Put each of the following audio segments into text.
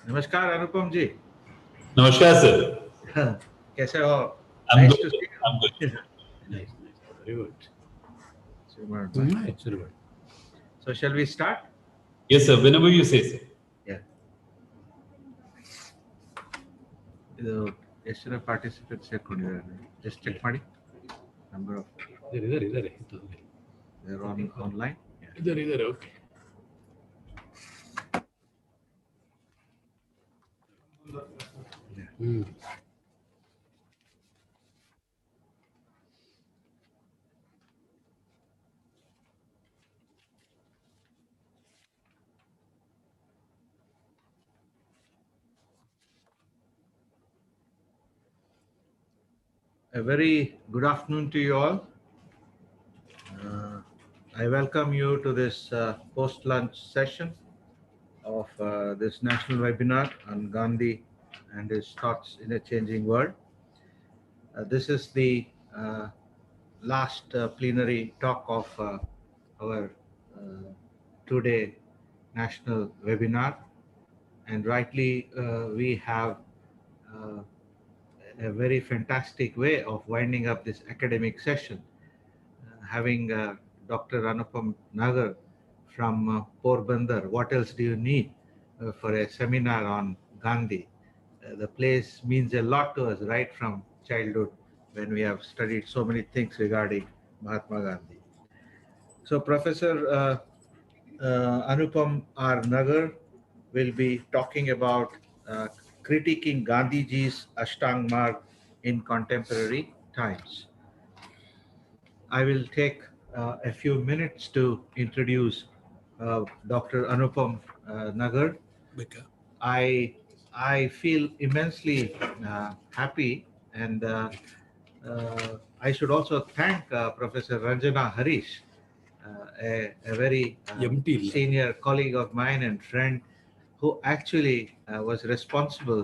नमस्कार अनुपम जी। नमस्कार सर। कैसे हो? I'm Nice good. to see I'm good. you. Nice. Very good. Excellent. So shall we start? Yes, sir. Whenever you say so. Yeah. ಇದು ಎಷ್ಟು ಜನ participates ಸೇರ್ಕೊಂಡಿದ್ದಾರೆ? Just check ಮಾಡಿ. Number of ಇದ್ದಾರೆ they're on online. ಇದ್ದಾರೆ okay. A very good afternoon to you all. I welcome you to this post-lunch session of this national webinar on Gandhi and his thoughts in a changing world. This is the last plenary talk of our two-day national webinar, and rightly we have a very fantastic way of winding up this academic session, having Dr. Anupam Nagar from Porbandar. What else do you need for a seminar on Gandhi? The place means a lot to us right from childhood, when we have studied so many things regarding Mahatma Gandhi. So Professor Anupam R. Nagar will be talking about critiquing Gandhiji's Ashtang Marg in contemporary times. I will take a few minutes to introduce Dr. Anupam Nagar. I feel immensely happy, and I should also thank Professor Ranjana Harish, a very senior colleague of mine and friend, who actually was responsible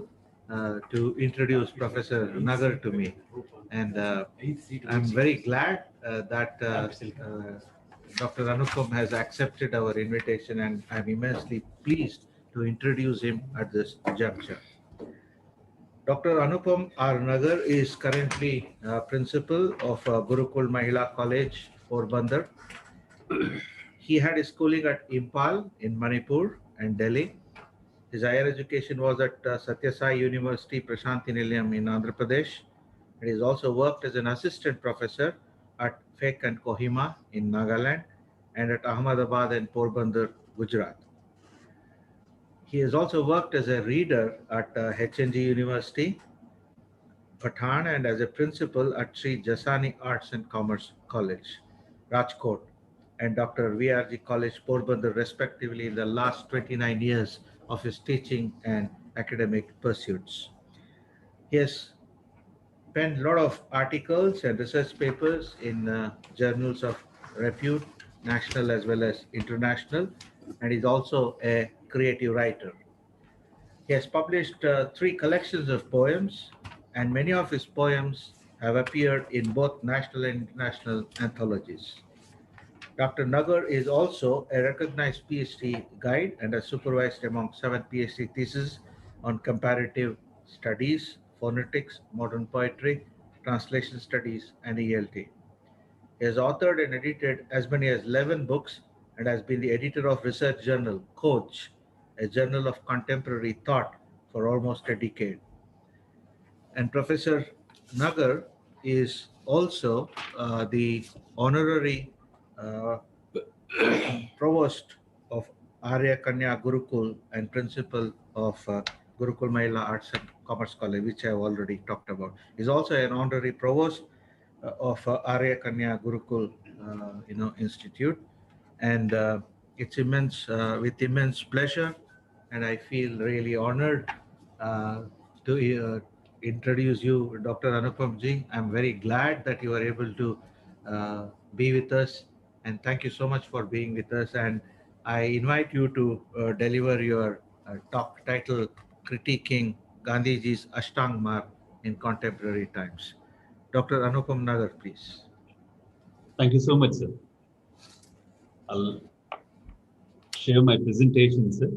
to introduce Professor Nagar to me. And I'm very glad that Dr. Anupam has accepted our invitation, and I'm immensely pleased to introduce him at this juncture. Dr. Anupam R. Nagar is currently principal of Gurukul Mahila College, Porbandar. He had his schooling at Impal in Manipur and Delhi. His higher education was at Satya Sai University, Prashanti Nilayam in Andhra Pradesh. And he's also worked as an assistant professor at FEC and Kohima in Nagaland, and at Ahmedabad and Porbandar, Gujarat. He has also worked as a reader at HNG University, Pathan, and as a principal at Sri Jasani Arts and Commerce College, Rajkot, and Dr. VRG College, Porbandar, respectively, in the last 29 years of his teaching and academic pursuits. He has penned a lot of articles and research papers in journals of repute, national as well as international, and is also a creative writer. He has published 3 collections of poems, and many of his poems have appeared in both national and international anthologies. Dr. Nagar is also a recognized PhD guide and has supervised among 7 PhD theses on comparative studies, phonetics, modern poetry, translation studies, and ELT. He has authored and edited as many as 11 books and has been the editor of research journal Coach, a journal of contemporary thought, for almost a decade. And Professor Nagar is also the honorary provost of Arya Kanya Gurukul and principal of Gurukul Mahila Arts and Commerce College, which I have already talked about. He's also an honorary provost of Arya Kanya Gurukul Institute, and it's with immense pleasure, and I feel really honored to introduce you, Dr. Anupam Ji. I'm very glad that you are able to be with us, and thank you so much for being with us. And I invite you to deliver your talk titled Critiquing Gandhiji's Ashtang Marg in Contemporary Times. Dr. Anupam Nagar, please. Thank you so much, sir. I'll share my presentation, sir.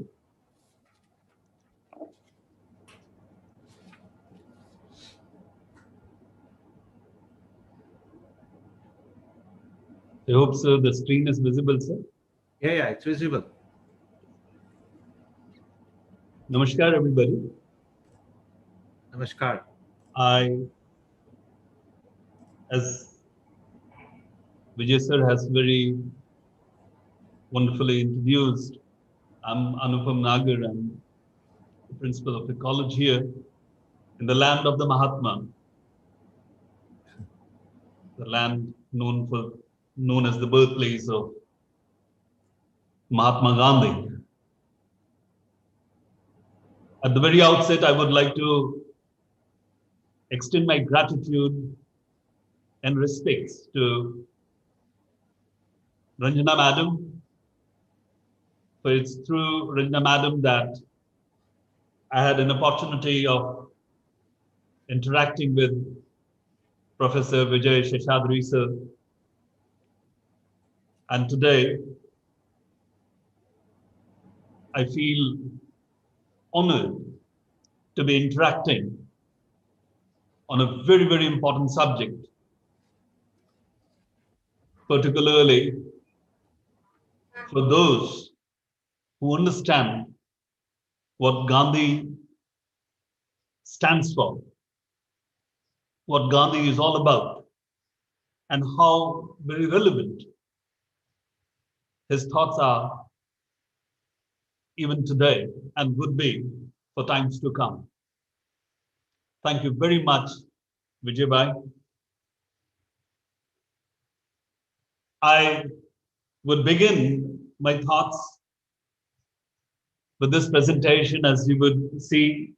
I hope, sir, the screen is visible, sir. Yeah, it's visible. Namaskar, everybody. Namaskar. As Vijay sir has very wonderfully introduced, I'm Anupam Nagar. I'm the principal of the college here in the land of the Mahatma, the land known as the birthplace of Mahatma Gandhi. At the very outset, I would like to extend my gratitude and respects to Ranjana Madam, for it's through Ranjana Madam that I had an opportunity of interacting with Professor Vijay Sheshadri sir. And today, I feel honored to be interacting on a very, very important subject, particularly for those who understand what Gandhi stands for, what Gandhi is all about, and how very relevant his thoughts are even today and would be for times to come. Thank you very much, Vijay Bhai. I would begin my thoughts with this presentation. As you would see,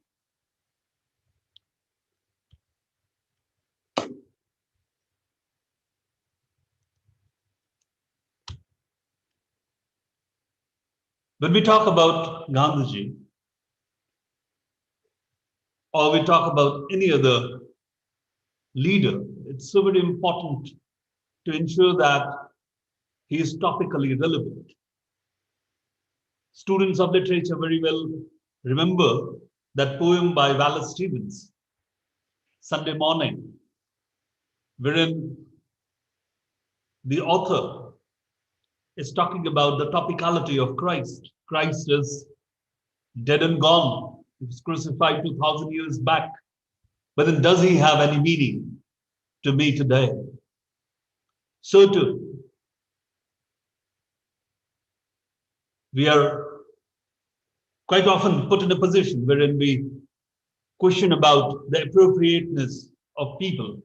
when we talk about Gandhiji, or we talk about any other leader, it's so very important to ensure that he is topically relevant. Students of literature very well remember that poem by Wallace Stevens, Sunday Morning, wherein the author is talking about the topicality of Christ. Christ is dead and gone. He was crucified 2,000 years back. But then does he have any meaning to me today? So too, we are quite often put in a position wherein we question about the appropriateness of people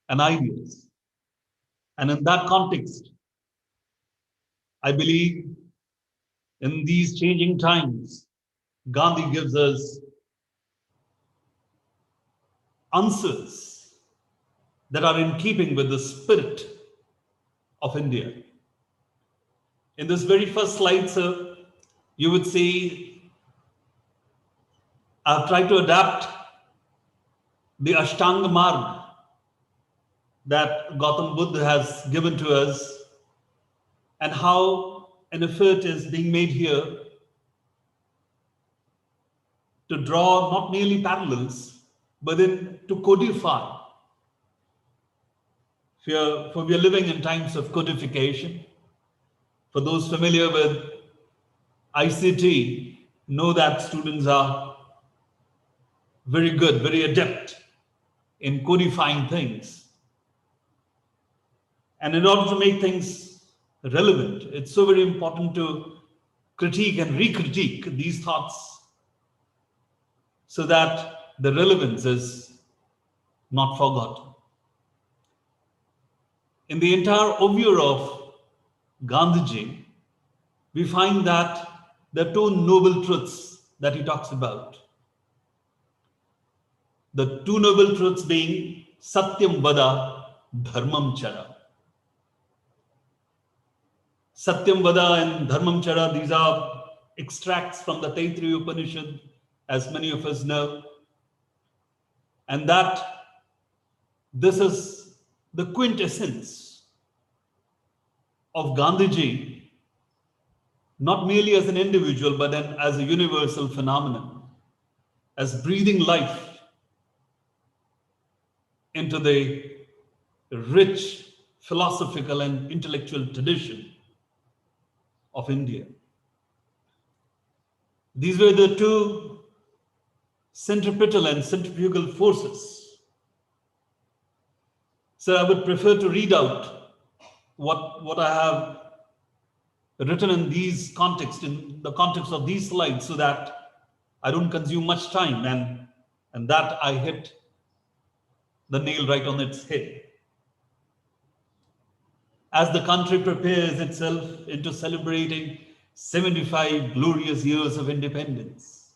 and ideas. And in that context, I believe in these changing times, Gandhi gives us answers that are in keeping with the spirit of India. In this very first slide, sir, you would see I've tried to adapt the Ashtanga Marg that Gautam Buddha has given to us, and how an effort is being made here to draw not merely parallels, but then to codify. For we are living in times of codification. For those familiar with ICT, know that students are very good, very adept in codifying things. And in order to make things relevant, it's so very important to critique and re-critique these thoughts so that the relevance is not forgotten. In the entire overview of Gandhiji, we find that there are two noble truths that he talks about. The two noble truths being Satyam Vada, Dharmam Chara. Satyam Vada and Dharmam Chara, these are extracts from the Taittiriya Upanishad, as many of us know. And that this is the quintessence of Gandhiji not merely as an individual, but then as a universal phenomenon, as breathing life into the rich philosophical and intellectual tradition of India. These were the two centripetal and centrifugal forces. So I would prefer to read out what I have written in these contexts, in the context of these slides, so that I don't consume much time and that I hit the nail right on its head. As the country prepares itself into celebrating 75 glorious years of independence,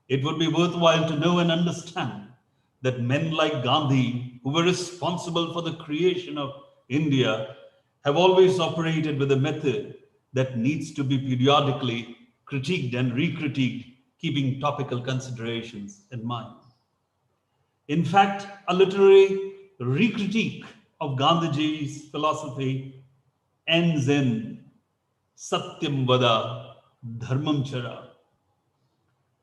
it would be worthwhile to know and understand that men like Gandhi, who were responsible for the creation of India, have always operated with a method that needs to be periodically critiqued and re-critiqued, keeping topical considerations in mind. In fact, a literary re-critique of Gandhiji's philosophy ends in Satyam Vada, Dharmam Chara.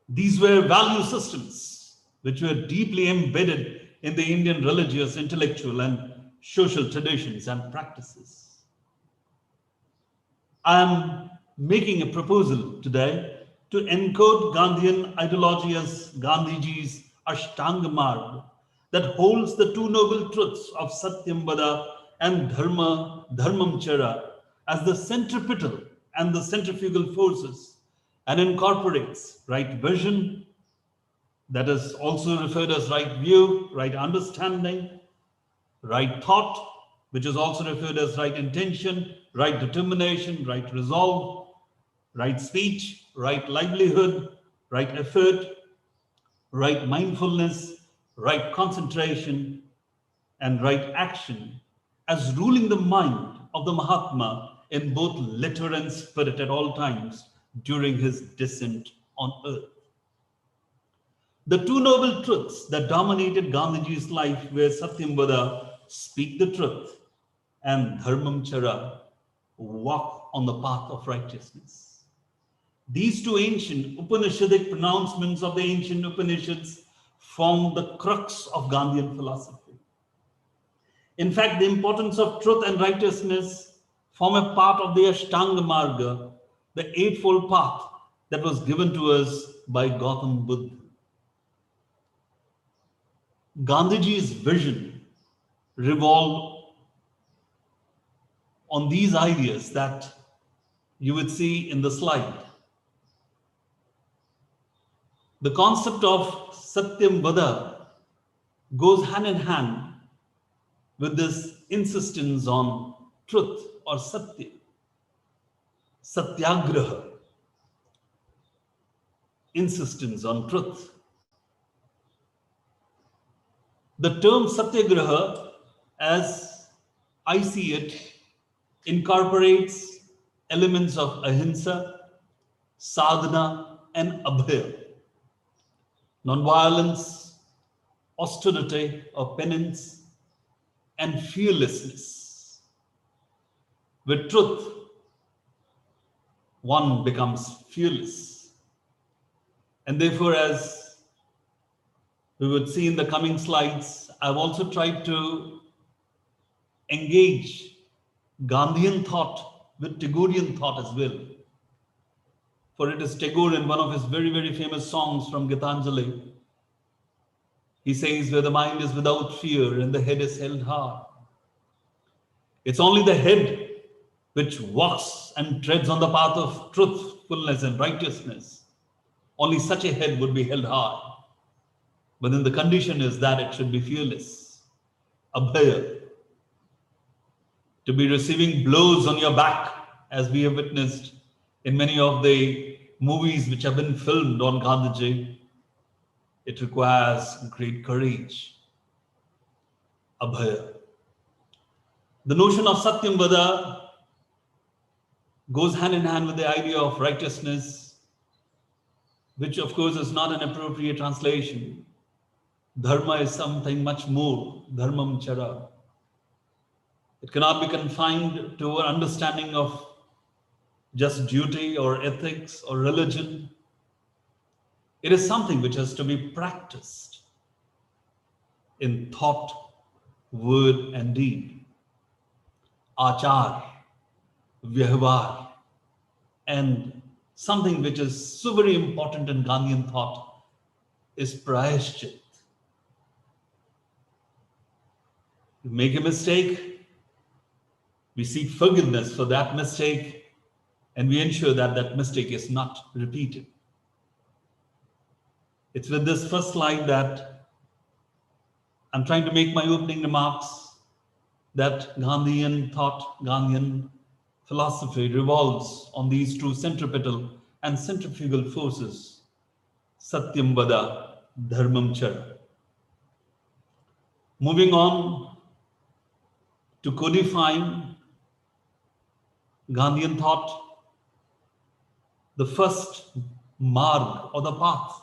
These were value systems which were deeply embedded in the Indian religious, intellectual, and social traditions and practices. I am making a proposal today to encode Gandhian ideology as Gandhiji's Ashtanga Marg that holds the two noble truths of Satyam Vada and Dharmam Chara as the centripetal and the centrifugal forces, and incorporates right vision, that is also referred as right view, right understanding, right thought, which is also referred as right intention, right determination, right resolve, right speech, right livelihood, right effort, right mindfulness, right concentration, and right action as ruling the mind of the Mahatma in both letter and spirit at all times during his descent on earth. The two noble truths that dominated Gandhiji's life were Satyam Vada, speak the truth, and Dharmam Chara, walk on the path of righteousness. These two ancient Upanishadic pronouncements of the ancient Upanishads form the crux of Gandhian philosophy. In fact, the importance of truth and righteousness form a part of the Ashtanga Marga, the eightfold path that was given to us by Gautam Buddha. Gandhiji's vision revolved on these ideas that you would see in the slide. The concept of Satyam Vada goes hand in hand with this insistence on truth or Satya, Satyagraha, insistence on truth. The term Satyagraha, as I see it, incorporates elements of ahimsa, sadhana, and abhaya, non-violence, austerity or penance, and fearlessness. With truth, one becomes fearless. And therefore, as we would see in the coming slides, I've also tried to engage Gandhian thought with Tagorean thought as well. For it is Tagore in one of his very, very famous songs from Gitanjali. He says, where the mind is without fear and the head is held high. It's only the head which walks and treads on the path of truthfulness and righteousness. Only such a head would be held high. But then the condition is that it should be fearless, abhaya, to be receiving blows on your back, as we have witnessed in many of the movies which have been filmed on Gandhiji. It requires great courage, abhaya. The notion of Satyam Vada goes hand in hand with the idea of righteousness, which of course is not an appropriate translation. Dharma is something much more, Dharmam Chara. It cannot be confined to our understanding of just duty or ethics or religion. It is something which has to be practiced in thought, word, and deed. Achar, vyavhar, and something which is so very important in Gandhian thought is prayashchit. You make a mistake, we seek forgiveness for that mistake, and we ensure that that mistake is not repeated. It's with this first slide that I'm trying to make my opening remarks, that Gandhian thought, Gandhian philosophy revolves on these two centripetal and centrifugal forces, Satyam Vada, Dharmam Chara. Moving on to codifying Gandhian thought, the first marg or the path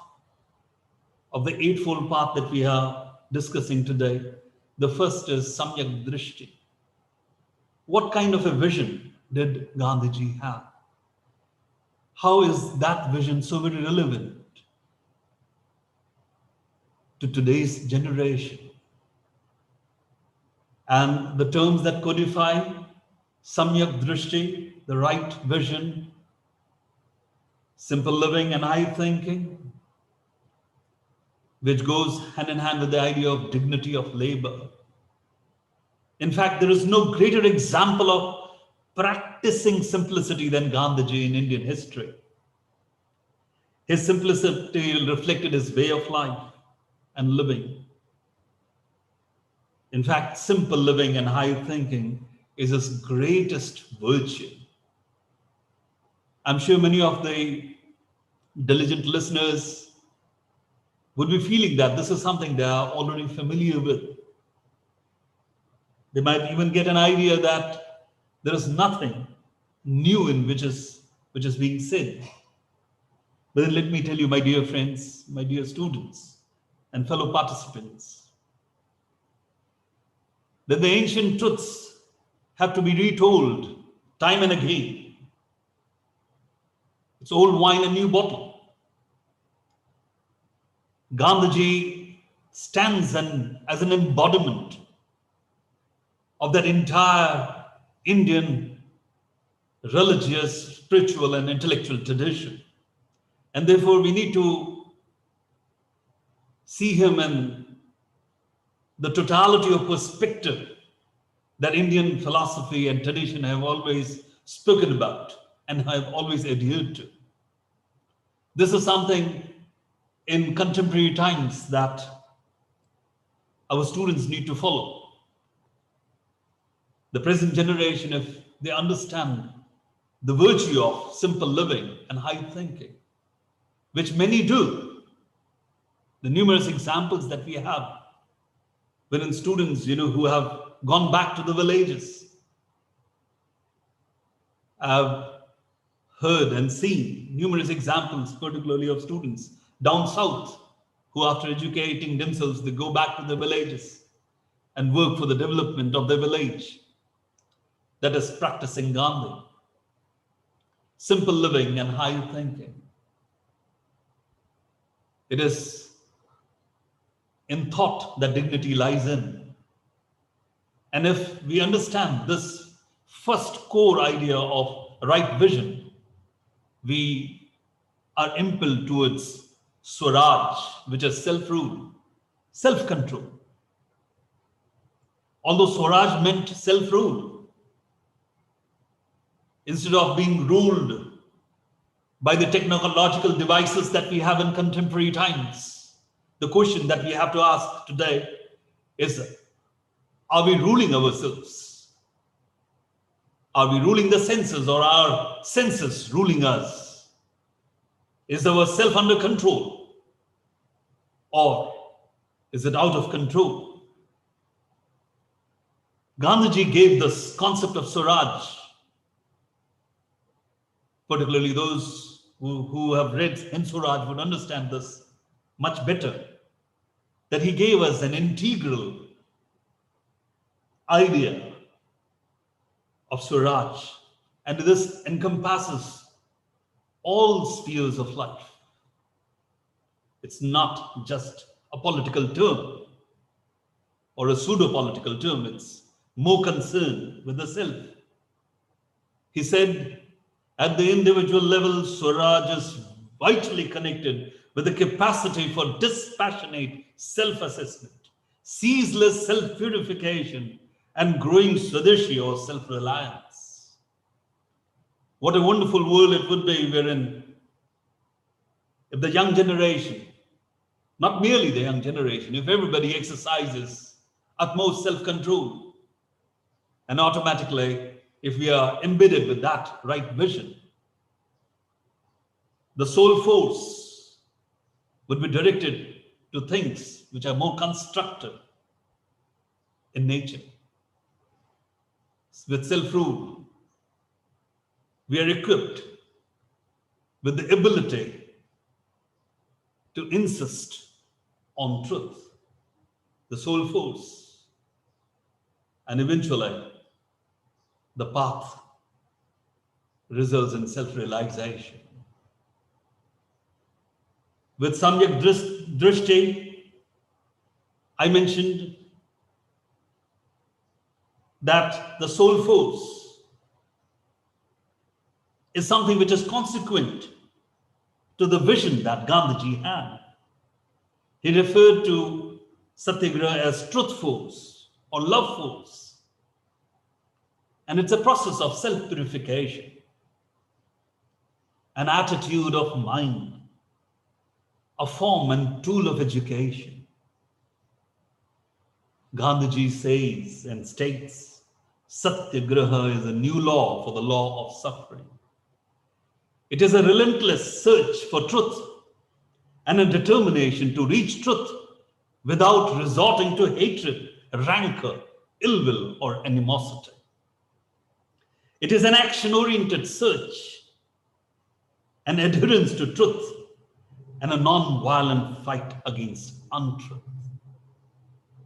of the eightfold path that we are discussing today, the first is Samyak Drishti. What kind of a vision did Gandhiji have? How is that vision so very relevant to today's generation? And the terms that codify Samyak Drishti, the right vision, simple living and high thinking, which goes hand in hand with the idea of dignity of labor. In fact, there is no greater example of practicing simplicity than Gandhiji in Indian history. His simplicity reflected his way of life and living. In fact, simple living and high thinking is his greatest virtue. I'm sure many of the diligent listeners would be feeling that this is something they are already familiar with. They might even get an idea that there is nothing new in which is being said. But then let me tell you, my dear friends, my dear students and fellow participants, that the ancient truths have to be retold time and again. It's old wine in new bottle. Gandhiji stands as an embodiment of that entire Indian religious, spiritual, and intellectual tradition. And therefore, we need to see him in the totality of perspective that Indian philosophy and tradition have always spoken about and have always adhered to. This is something in contemporary times that our students need to follow. The present generation, if they understand the virtue of simple living and high thinking, which many do, the numerous examples that we have, wherein students, who have gone back to the villages, have heard and seen numerous examples, particularly of students down south, who after educating themselves, they go back to the villages and work for the development of their village. That is practicing Gandhi. Simple living and high thinking. It is in thought that dignity lies in. And if we understand this first core idea of right vision, we are impelled towards Swaraj, which is self-rule, self-control. Although Swaraj meant self-rule, instead of being ruled by the technological devices that we have in contemporary times, the question that we have to ask today is, are we ruling ourselves? Are we ruling the senses, or are senses ruling us? Is our self under control, or is it out of control? Gandhiji gave this concept of Swaraj. Particularly those who have read Hind Swaraj would understand this much better, that he gave us an integral idea of Swaraj And this encompasses all spheres of life. It's not just a political term or a pseudo-political term. It's more concerned with the self. He said, at the individual level, Swaraj is vitally connected with the capacity for dispassionate self-assessment, ceaseless self-purification, and growing Swadeshi or self-reliance. What a wonderful world it would be wherein if the young generation, not merely the young generation, if everybody exercises utmost self-control, and automatically, if we are embedded with that right vision, the soul force would be directed to things which are more constructive in nature. With self-rule, we are equipped with the ability to insist on truth, the soul force, and eventually the path results in self-realization. With Samyak Drishti, I mentioned that the soul force is something which is consequent to the vision that Gandhiji had. He referred to Satyagraha as truth force or love force. And it's a process of self-purification, an attitude of mind, a form and tool of education. Gandhiji says and states, Satyagraha is a new law for the law of suffering. It is a relentless search for truth and a determination to reach truth without resorting to hatred, rancor, ill will, or animosity. It is an action-oriented search, an adherence to truth, and a non-violent fight against untruth.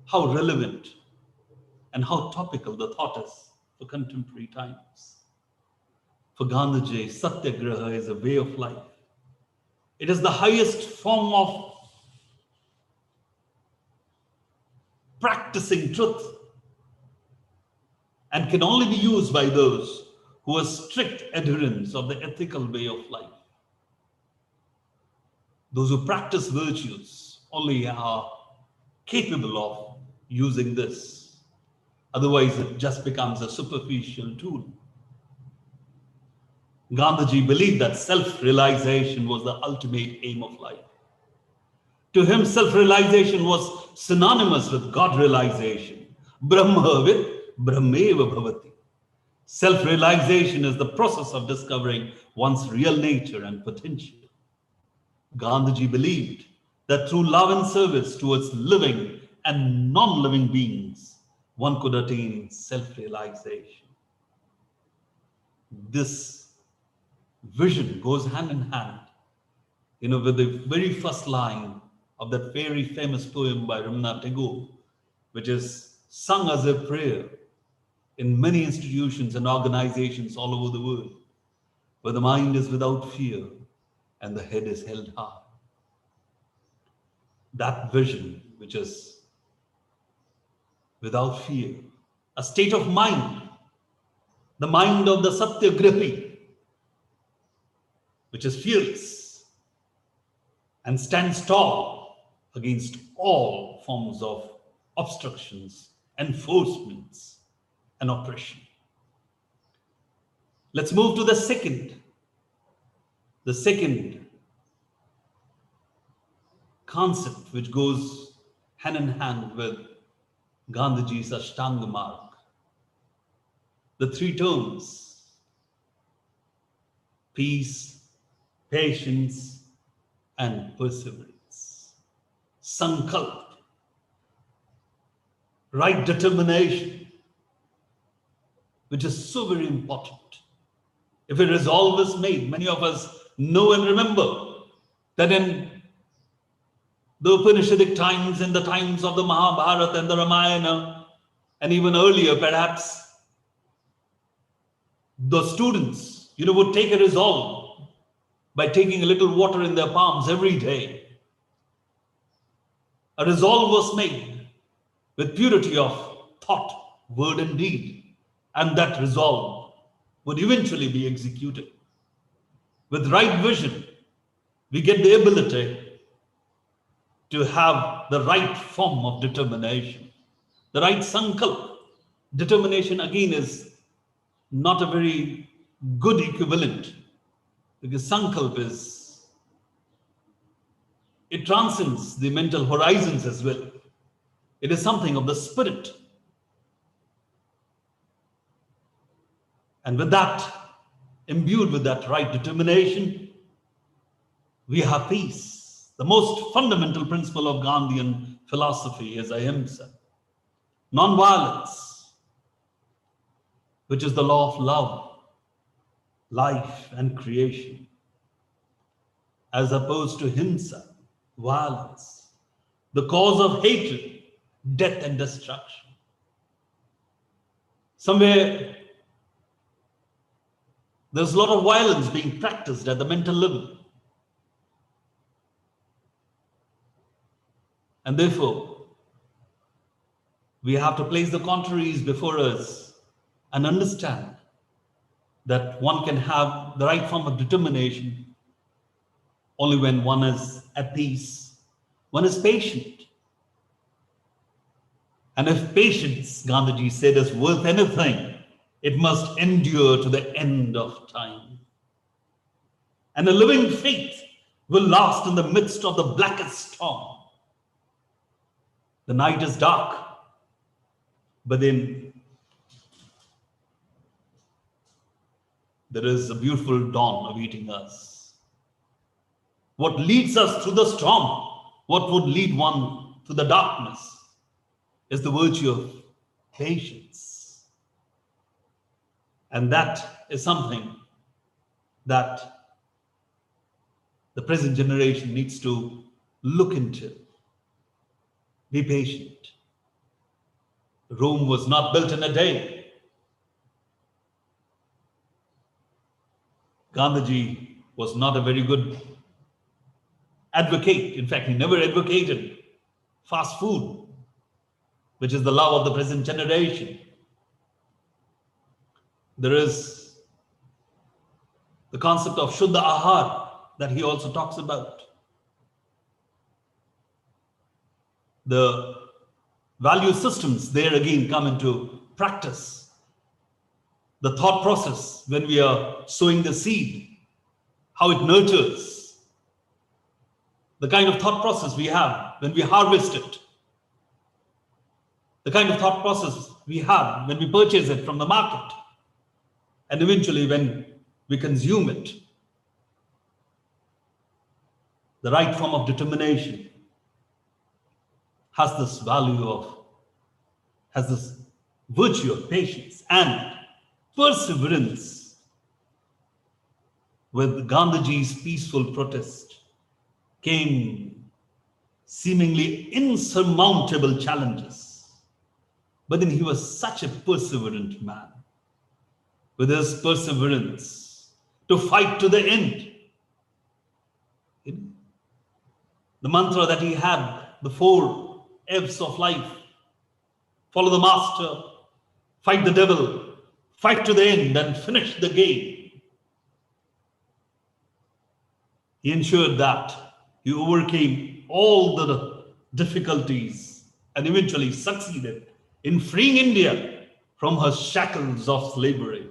How relevant and how topical the thought is for contemporary times. For Gandhiji, Satyagraha is a way of life. It is the highest form of practicing truth and can only be used by those who are strict adherents of the ethical way of life. Those who practice virtues only are capable of using this. Otherwise, it just becomes a superficial tool. Gandhiji believed that self-realization was the ultimate aim of life. To him, self-realization was synonymous with God-realization. Brahmavid Brahmeva Bhavati. Self-realization is the process of discovering one's real nature and potential. Gandhiji believed that through love and service towards living and non-living beings, one could attain self-realization. This vision goes hand in hand, with the very first line of that very famous poem by Rabindranath Tagore, which is sung as a prayer in many institutions and organizations all over the world, where the mind is without fear and the head is held high. That vision, which is without fear, a state of mind, the mind of the Satyagrahi, which is fearless and stands tall against all forms of obstructions, enforcements, and oppression. Let's move to the second concept which goes hand in hand with Gandhiji's Ashtanga Marg. The three terms: peace, patience, and perseverance. Sankalp, right determination, which is so very important. If a resolve is made, many of us know and remember that in the Upanishadic times, in the times of the Mahabharata and the Ramayana, and even earlier perhaps, the students, would take a resolve by taking a little water in their palms every day. A resolve was made with purity of thought, word, and deed, and that resolve would eventually be executed. With right vision, we get the ability to have the right form of determination, the right sankalp. Determination again is not a very good equivalent, because sankalp it transcends the mental horizons as well. It is something of the spirit. And with that, imbued with that right determination, we have peace. The most fundamental principle of Gandhian philosophy is ahimsa, non-violence, which is the law of love, life, and creation, as opposed to himsa, violence, the cause of hatred, death, and destruction. Somewhere, there's a lot of violence being practiced at the mental level. And therefore, we have to place the contraries before us and understand that one can have the right form of determination only when one is at peace, one is patient. And if patience, Gandhiji said, is worth anything, it must endure to the end of time. And a living faith will last in the midst of the blackest storm. The night is dark, but then there is a beautiful dawn awaiting us. What leads us through the storm, what would lead one to the darkness, is the virtue of patience. And that is something that the present generation needs to look into. Be patient. Rome was not built in a day. Gandhiji was not a very good advocate. In fact, he never advocated fast food, which is the love of the present generation. There is the concept of Shuddha Ahar that he also talks about. The value systems there again come into practice. The thought process when we are sowing the seed, how it nurtures. The kind of thought process we have when we harvest it. The kind of thought process we have when we purchase it from the market. And eventually when we consume it. The right form of determination has this virtue of patience and perseverance. With Gandhiji's peaceful protest came seemingly insurmountable challenges. But then he was such a perseverant man. With his perseverance to fight to the end. The mantra that he had, the 4 F's of life: follow the master, fight the devil, fight to the end, and finish the game. He ensured that he overcame all the difficulties and eventually succeeded in freeing India from her shackles of slavery.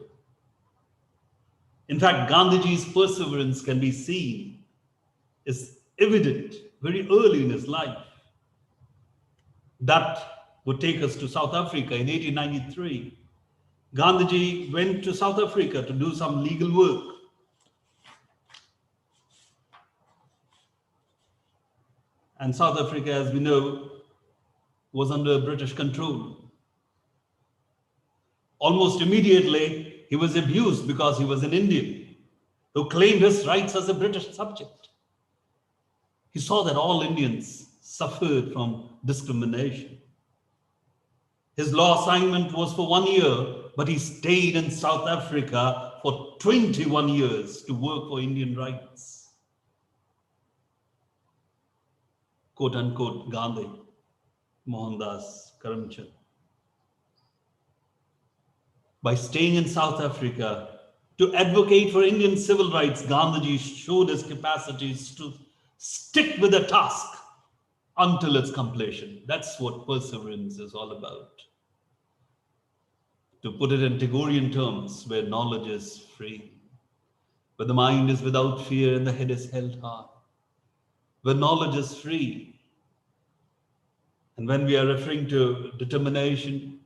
In fact, Gandhiji's perseverance can be seen, is evident very early in his life. That would take us to South Africa in 1893. Gandhiji went to South Africa to do some legal work. And South Africa, as we know, was under British control. Almost immediately, he was abused because he was an Indian who claimed his rights as a British subject. He saw that all Indians suffered from discrimination. His law assignment was for 1 year but he stayed in South Africa for 21 years to work for Indian rights. Quote unquote Gandhi, Mohandas Karamchand. By staying in South Africa to advocate for Indian civil rights, Gandhiji showed his capacities to stick with a task until its completion. That's what perseverance is all about. To put it in Tagorean terms, where knowledge is free, where the mind is without fear and the head is held high, where knowledge is free. And when we are referring to determination,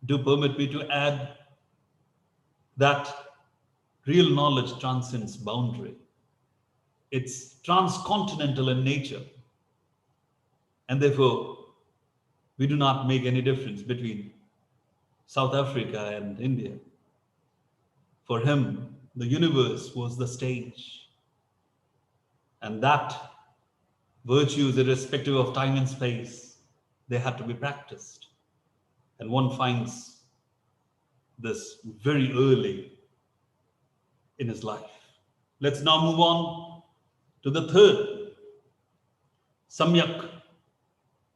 do permit me to add that real knowledge transcends boundary. It's transcontinental in nature. And therefore, we do not make any difference between South Africa and India. For him, the universe was the stage. And that virtues, irrespective of time and space, they had to be practiced. And one finds this very early in his life. Let's now move on to the third, Samyak,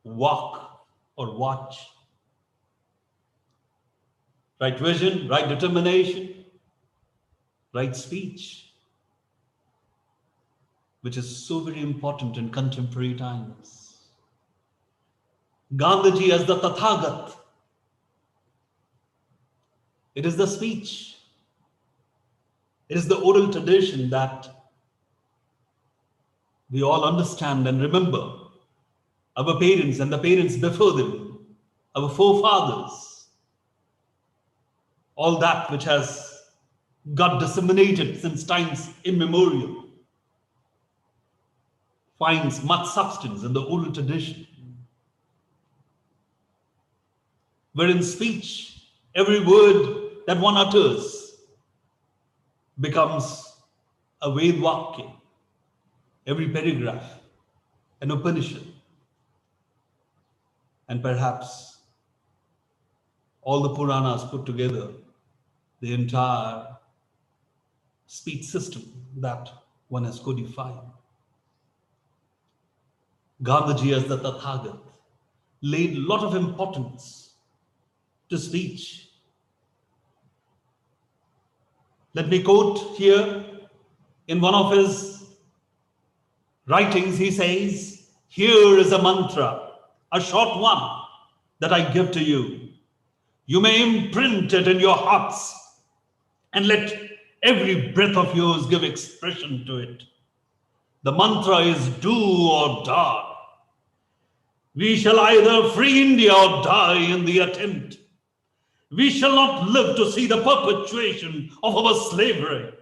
walk or watch. Right vision, right determination, right speech, which is so very important in contemporary times. Gandhiji as the Tathagat. It is the speech. It is the oral tradition that we all understand and remember. Our parents and the parents before them, our forefathers, all that which has got disseminated since times immemorial finds much substance in the oral tradition. Wherein speech, every word that one utters becomes a Vedvakya, every paragraph, an Upanishad, and perhaps all the Puranas put together, the entire speech system that one has codified. Gandhiji as the Tathagat laid a lot of importance to speech. Let me quote here in one of his writings, he says, "Here is a mantra, a short one that I give to you. You may imprint it in your hearts and let every breath of yours give expression to it. The mantra is do or die. We shall either free India or die in the attempt. We shall not live to see the perpetuation of our slavery.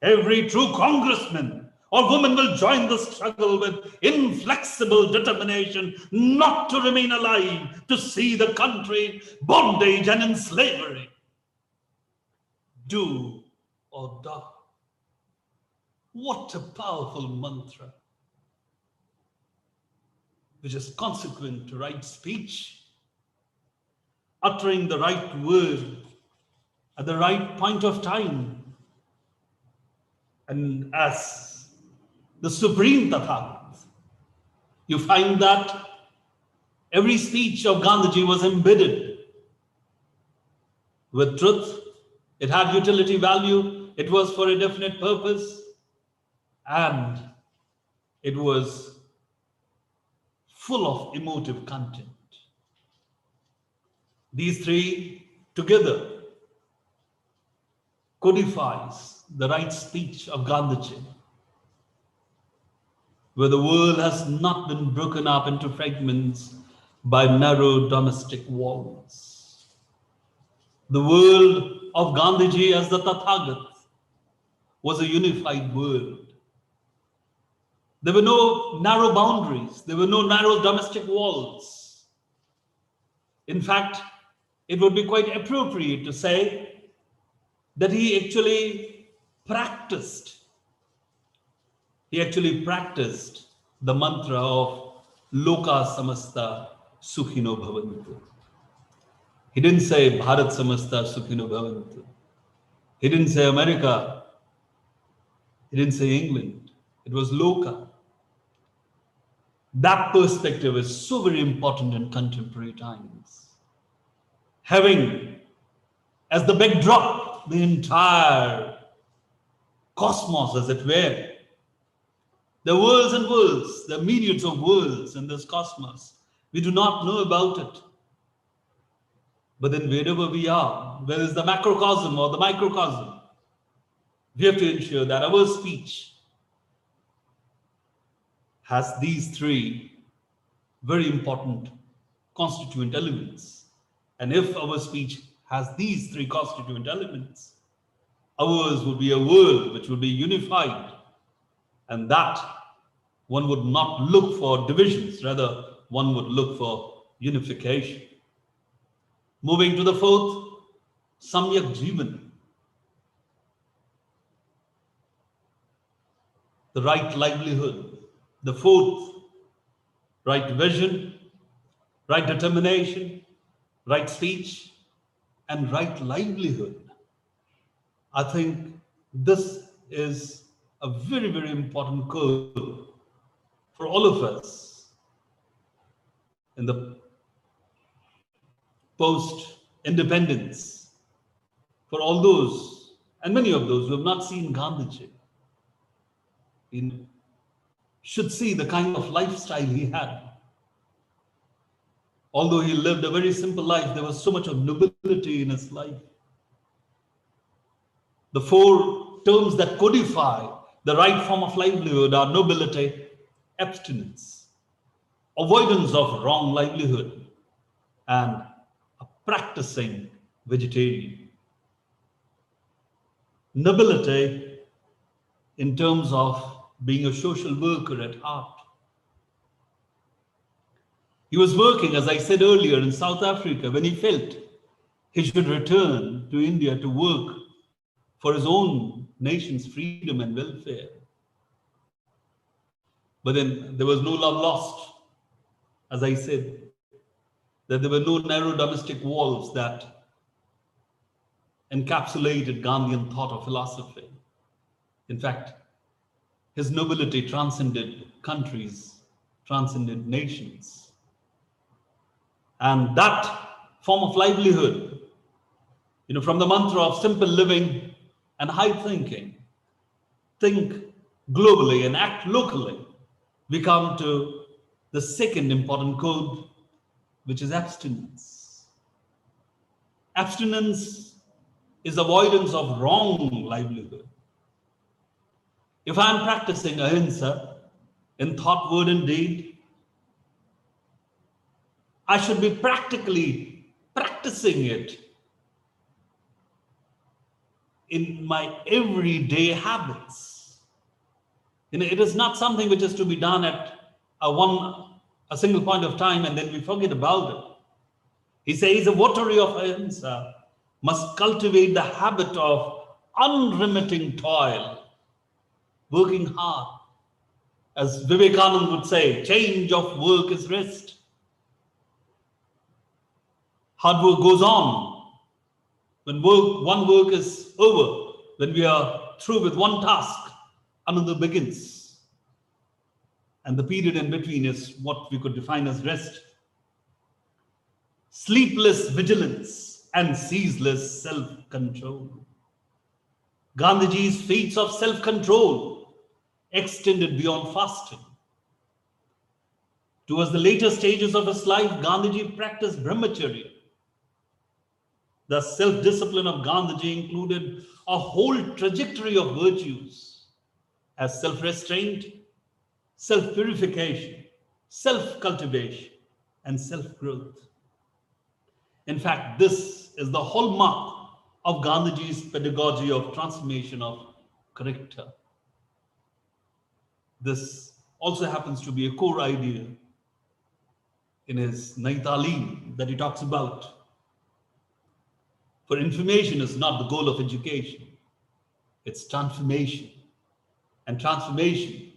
Every true congressman or woman will join the struggle with inflexible determination not to remain alive to see the country bondage and in slavery. Do or die." What a powerful mantra, which is consequent to right speech, uttering the right word at the right point of time, and as the supreme Tathagat, you find that every speech of Gandhiji was embedded with truth. It had utility value. It was for a definite purpose. And it was full of emotive content. These three together codifies the right speech of Gandhiji, where the world has not been broken up into fragments by narrow domestic walls. The world of Gandhiji as the Tathagat was a unified world. There were no narrow boundaries. There were no narrow domestic walls. In fact, it would be quite appropriate to say that he actually practiced the mantra of Loka Samasta Sukhino Bhavantu. He didn't say Bharat Samasta Sukhino Bhavantu. He didn't say America. He didn't say England. It was Loka. That perspective is so very important in contemporary times. Having as the backdrop the entire cosmos, as it were. The worlds and worlds, the myriads of worlds in this cosmos. We do not know about it. But then wherever we are, whether it's the macrocosm or the microcosm, we have to ensure that our speech has these three very important constituent elements. And if our speech has these three constituent elements, ours would be a world which would be unified, and that one would not look for divisions, rather one would look for unification. Moving to the fourth, Samyak Jivan. The right livelihood. The fourth, right vision, right determination, right speech, and right livelihood. I think this is a very, very important code for all of us in the post-independence, for all those, and many of those who have not seen Gandhiji, should see the kind of lifestyle he had. Although he lived a very simple life, there was so much of nobility in his life. The four terms that codify the right form of livelihood are nobility, abstinence, avoidance of wrong livelihood, and a practicing vegetarian. Nobility in terms of being a social worker at heart. He was working, as I said earlier, in South Africa when he felt he should return to India to work for his own nation's freedom and welfare. But then there was no love lost, as I said, that there were no narrow domestic walls that encapsulated Gandhian thought or philosophy. In fact, his nobility transcended countries, transcended nations. And that form of livelihood, from the mantra of simple living and high thinking, think globally and act locally, we come to the second important code, which is abstinence. Abstinence is avoidance of wrong livelihood. If I'm practicing ahimsa in thought, word, and deed, I should be practically practicing it in my everyday habits. It is not something which is to be done at a single point of time and then we forget about it. He says a votary of ahimsa must cultivate the habit of unremitting toil, working hard. As Vivekananda would say, change of work is rest. Hard work goes on. When one work is over, when we are through with one task, another begins. And the period in between is what we could define as rest. Sleepless vigilance and ceaseless self-control. Gandhiji's feats of self-control extended beyond fasting. Towards the later stages of his life, Gandhiji practiced brahmacharya. The self-discipline of Gandhiji included a whole trajectory of virtues as self-restraint, self-purification, self-cultivation, and self-growth. In fact, this is the hallmark of Gandhiji's pedagogy of transformation of character. This also happens to be a core idea in his Naitalim that he talks about. For information is not the goal of education, it's transformation. And transformation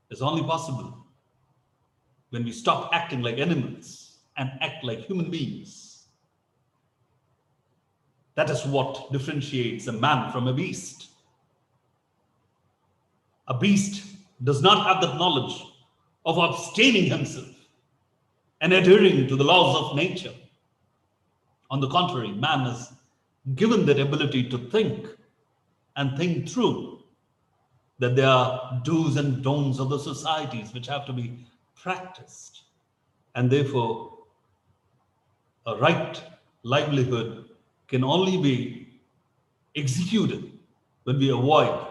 is only possible when we stop acting like animals and act like human beings. That is what differentiates a man from a beast. A beast does not have that knowledge of abstaining himself and adhering to the laws of nature. On the contrary, man is given that ability to think and think through that there are do's and don'ts of the societies which have to be practiced. And therefore, a right livelihood can only be executed when we avoid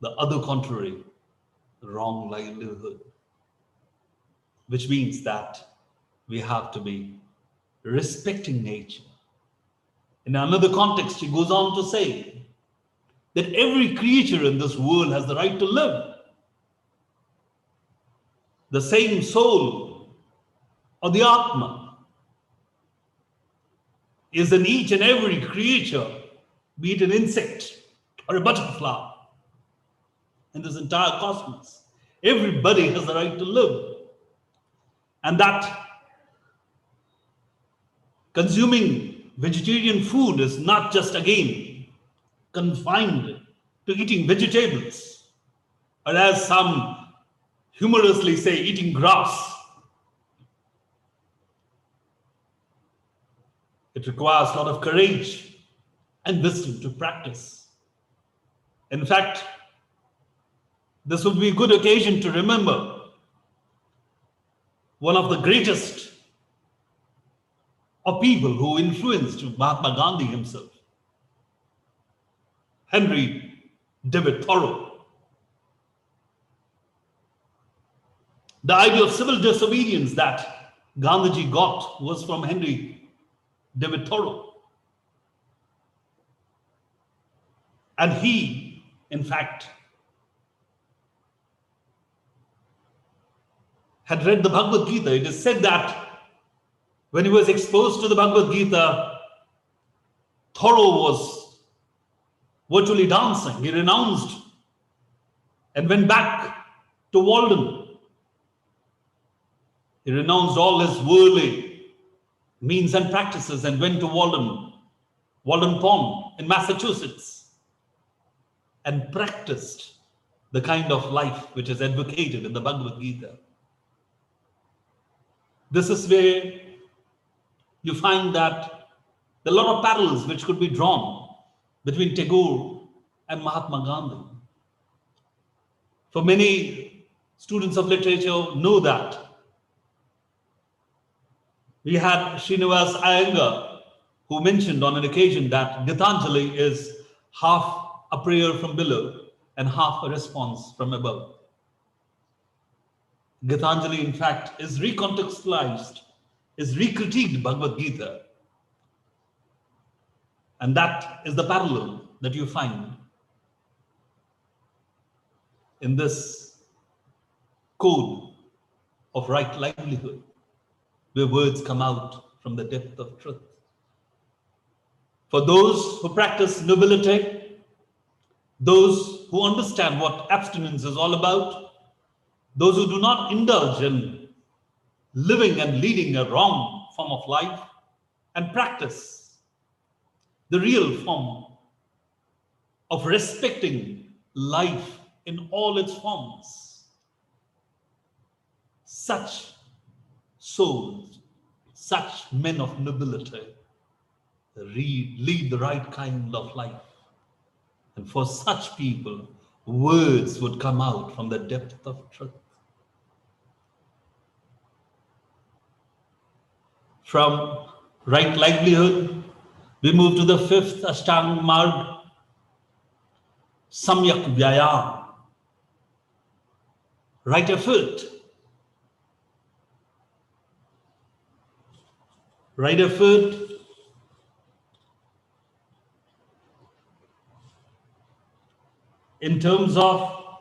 the other contrary, wrong livelihood, which means that we have to be respecting nature. In another context, he goes on to say that every creature in this world has the right to live. The same soul or the Atma is in each and every creature, be it an insect or a butterfly in this entire cosmos. Everybody has the right to live. And that consuming vegetarian food is not just again confined to eating vegetables, or as some humorously say, eating grass. It requires a lot of courage and wisdom to practice. In fact, this would be a good occasion to remember one of the greatest of people who influenced Mahatma Gandhi himself, Henry David Thoreau. The idea of civil disobedience that Gandhiji got was from Henry David Thoreau. And he, in fact, had read the Bhagavad Gita. It is said that when he was exposed to the Bhagavad Gita, Thoreau was virtually dancing. He renounced and went back to Walden. He renounced all his worldly means and practices and went to Walden Pond in Massachusetts, and practiced the kind of life which is advocated in the Bhagavad Gita. This is where you find that there are a lot of parallels which could be drawn between Tagore and Mahatma Gandhi. For many students of literature know that we had Srinivas Iyengar, who mentioned on an occasion that Gitanjali is half a prayer from below and half a response from above. Gitanjali, in fact, is recontextualized, is recritiqued Bhagavad Gita. And that is the parallel that you find in this code of right livelihood, where words come out from the depth of truth. For those who practice nobility, those who understand what abstinence is all about, those who do not indulge in living and leading a wrong form of life and practice the real form of respecting life in all its forms. Such souls, such men of nobility lead the right kind of life. And for such people, words would come out from the depth of truth. From right livelihood, we move to the fifth Ashtanga Marg, Samyak Vyayam, right effort. Right effort in terms of,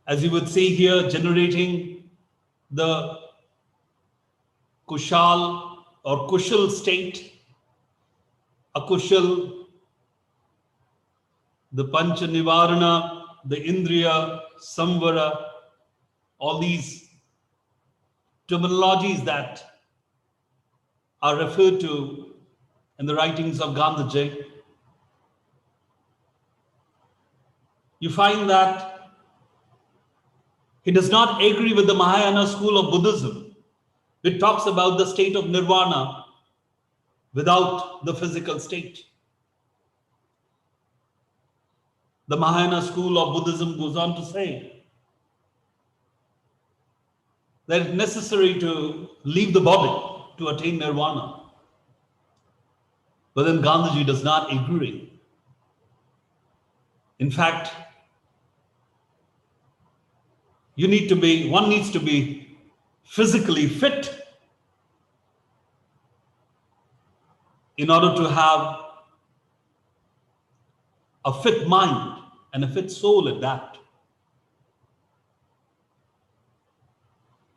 as you would see here, generating the Kushal or Kushal state, Akushal, the Pancha Nivarana, the Indriya, Samvara, all these terminologies that are referred to in the writings of Gandhi, you find that he does not agree with the Mahayana school of Buddhism, which talks about the state of nirvana without the physical state. The Mahayana school of Buddhism goes on to say that it's necessary to leave the body to attain nirvana. But then Gandhiji does not agree. In fact, one needs to be physically fit in order to have a fit mind and a fit soul at that.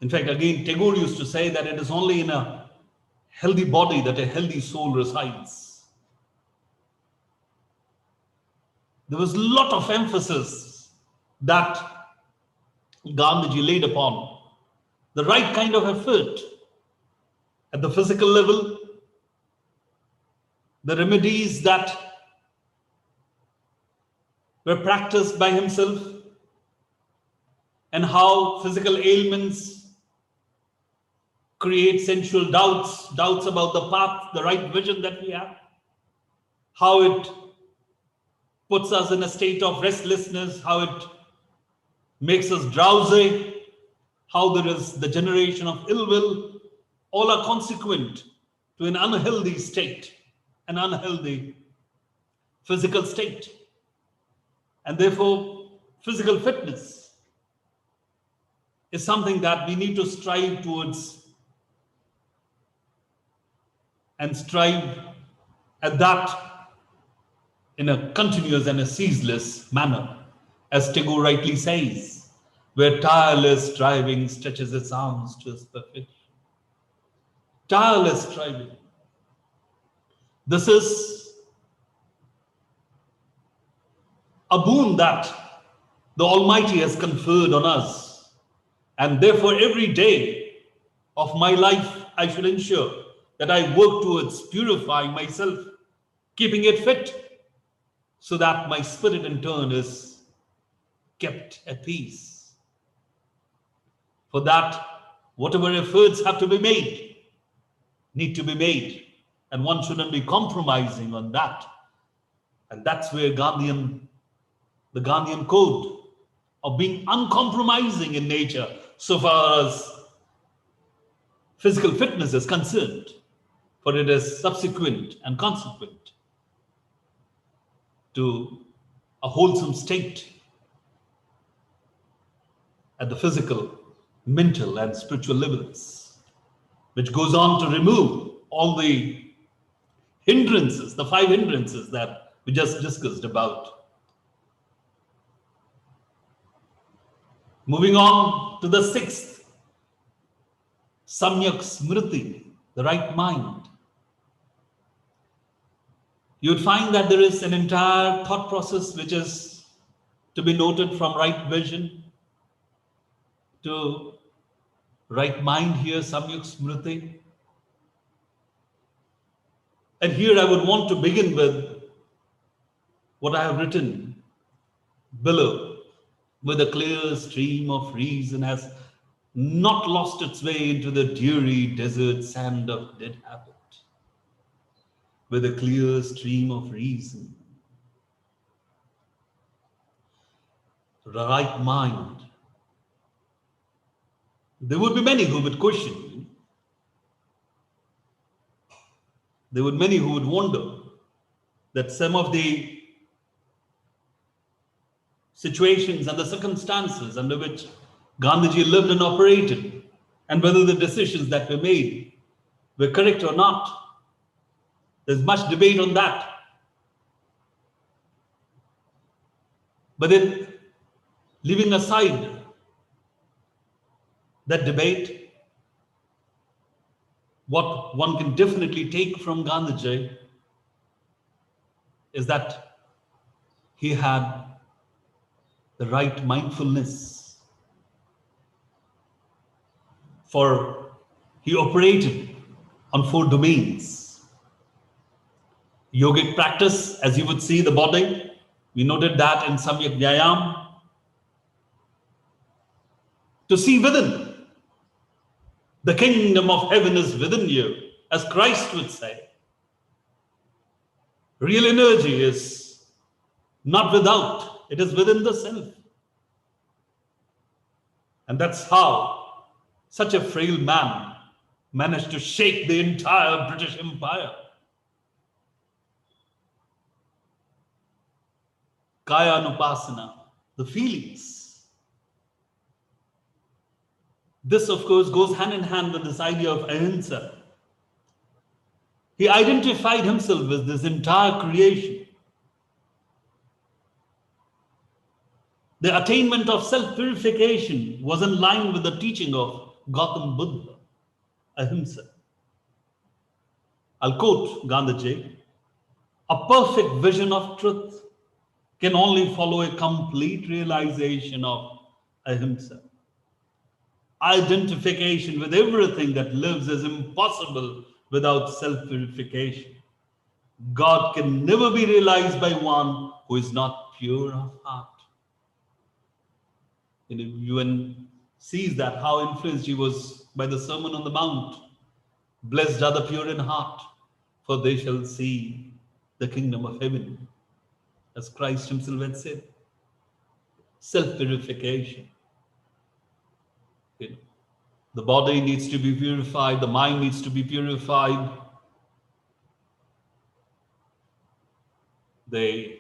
In fact, again, Tagore used to say that it is only in a healthy body that a healthy soul resides. There was a lot of emphasis that Gandhiji laid upon the right kind of effort at the physical level, the remedies that were practiced by himself, and how physical ailments create sensual doubts about the path, the right vision that we have, how it puts us in a state of restlessness, how it makes us drowsy, how there is the generation of ill will, all are consequent to an unhealthy state, an unhealthy physical state. And therefore, physical fitness is something that we need to strive towards and strive at that in a continuous and a ceaseless manner, as Tagore rightly says, where tireless striving stretches its arms to its perfection. Tireless striving. This is a boon that the Almighty has conferred on us. And therefore, every day of my life, I should ensure that I work towards purifying myself, keeping it fit, so that my spirit in turn is kept at peace. For that, whatever efforts have to be made, need to be made, and one shouldn't be compromising on that. And that's where the Gandhian code of being uncompromising in nature, so far as physical fitness is concerned, for it is subsequent and consequent to a wholesome state at the physical, mental, and spiritual levels, which goes on to remove all the hindrances, the 5 hindrances that we just discussed about. Moving on to the 6th, Samyak Smriti, the right mind. You would find that there is an entire thought process which is to be noted, from right vision to right mind here, Samyak Smriti. And here I would want to begin with what I have written below, where the clear stream of reason has not lost its way into the dreary desert sand of dead habit. With a clear stream of reason, the right mind. There would be many who would question me. There would be many who would wonder that some of the situations and the circumstances under which Gandhiji lived and operated, and whether the decisions that were made were correct or not. There's much debate on that. But then, leaving aside that debate, what one can definitely take from Gandhiji is that he had the right mindfulness. For he operated on 4 domains. yogic practice, as you would see the body. We noted that in Samyak Vyayam. To see within. The kingdom of heaven is within you, as Christ would say. Real energy is not without, it is within the self. And that's how such a frail man managed to shake the entire British Empire. Kaya Anupasana, the feelings. This, of course, goes hand in hand with this idea of ahimsa. He identified himself with this entire creation. The attainment of self-purification was in line with the teaching of Gautam Buddha, ahimsa. I'll quote Gandhiji, a perfect vision of truth can only follow a complete realization of ahimsa. Identification with everything that lives is impossible without self-purification. God can never be realized by one who is not pure of heart. UN sees that how influenced he was by the Sermon on the Mount. Blessed are the pure in heart, for they shall see the kingdom of heaven. As Christ himself had said, self-purification. The body needs to be purified, the mind needs to be purified. The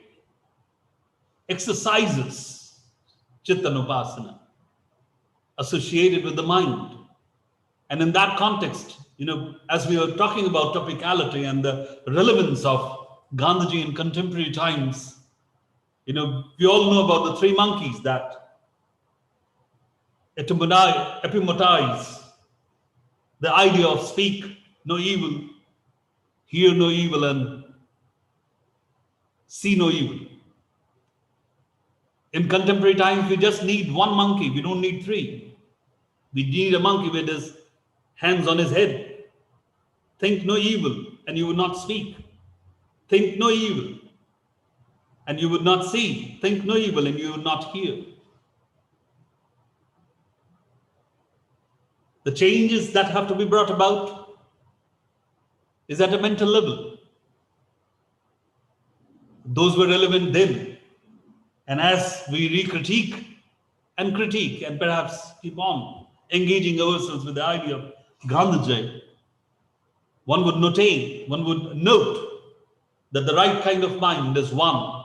exercises, Chittanupasana, associated with the mind. And in that context, as we were talking about topicality and the relevance of Gandhiji in contemporary times, we all know about the three monkeys that epimetize the idea of speak no evil, hear no evil, and see no evil. In contemporary times, we just need one monkey. We don't need three. We need a monkey with his hands on his head. Think no evil, and you would not speak. Think no evil, and you would not see. Think no evil, and you would not hear. The changes that have to be brought about is at a mental level. Those were relevant then. And as we re-critique and critique and perhaps keep on engaging ourselves with the idea of Gandhiji, one would note that the right kind of mind is one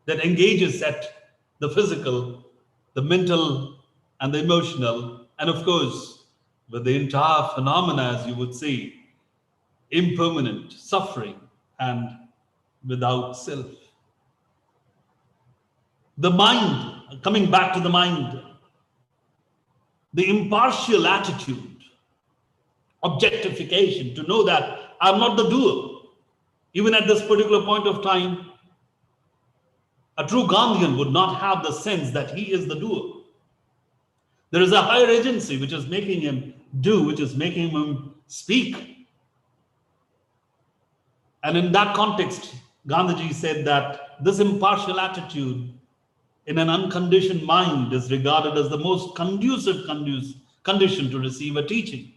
that engages at the physical, the mental, and the emotional, and of course, with the entire phenomena, as you would see, impermanent, suffering, and without self. The mind, coming back to the mind, the impartial attitude, objectification, to know that I'm not the doer. Even at this particular point of time, a true Gandhian would not have the sense that he is the doer. There is a higher agency which is making him do, which is making him speak. And in that context, Gandhiji said that this impartial attitude in an unconditioned mind is regarded as the most conducive condition to receive a teaching.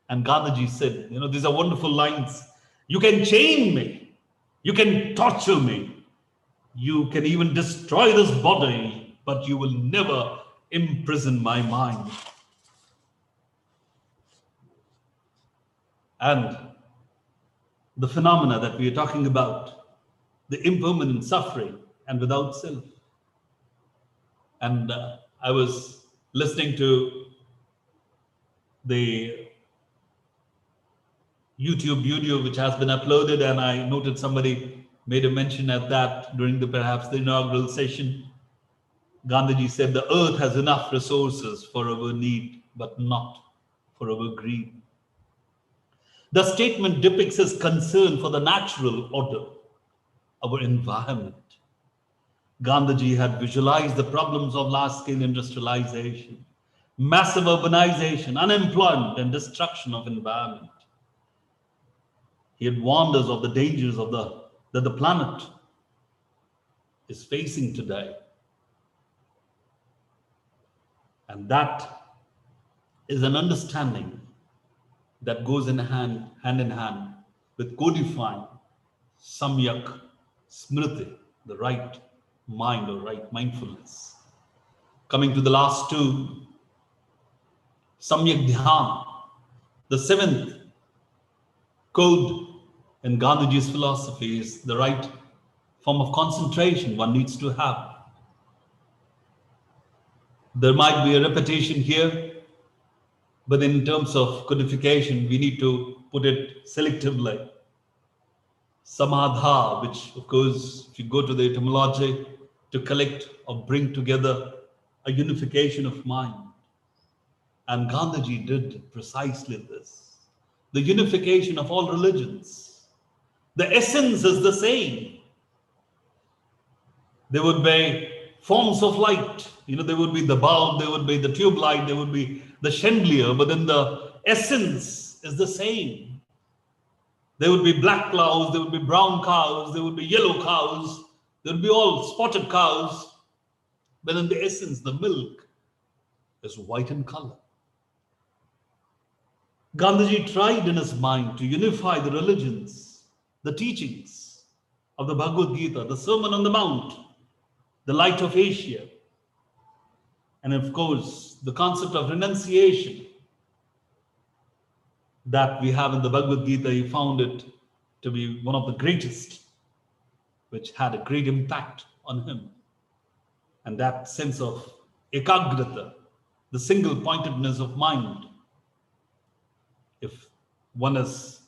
And Gandhiji said, these are wonderful lines. You can chain me. You can torture me. You can even destroy this body, but you will never imprison my mind. And the phenomena that we are talking about, the impermanent suffering and without self. And I was listening to the YouTube video which has been uploaded, and I noted somebody made a mention at that during perhaps the inaugural session. Gandhiji said the earth has enough resources for our need, but not for our greed. The statement depicts his concern for the natural order, our environment. Gandhiji had visualized the problems of large-scale industrialization, massive urbanization, unemployment, and destruction of environment. He had warned us of the dangers of that the planet is facing today. And that is an understanding that goes hand in hand with codifying samyak smriti, the right mind or right mindfulness. Coming to the last two, samyak dhyan, the seventh code in Gandhiji's philosophy is the right form of concentration one needs to have. There might be a repetition here, but in terms of codification, we need to put it selectively. Samadha, which of course, if you go to the etymology, to collect or bring together a unification of mind. And Gandhiji did precisely this. The unification of all religions. The essence is the same. There would be forms of light. There would be the bulb, there would be the tube light, there would be the chandelier, but then the essence is the same. There would be black cows, there would be brown cows, there would be yellow cows, there would be all spotted cows, but in the essence, the milk is white in color. Gandhiji tried in his mind to unify the religions, the teachings of the Bhagavad Gita, the Sermon on the Mount, the light of Asia, and of course, the concept of renunciation that we have in the Bhagavad Gita. He found it to be one of the greatest, which had a great impact on him. And that sense of ekagrata, the single pointedness of mind. If one is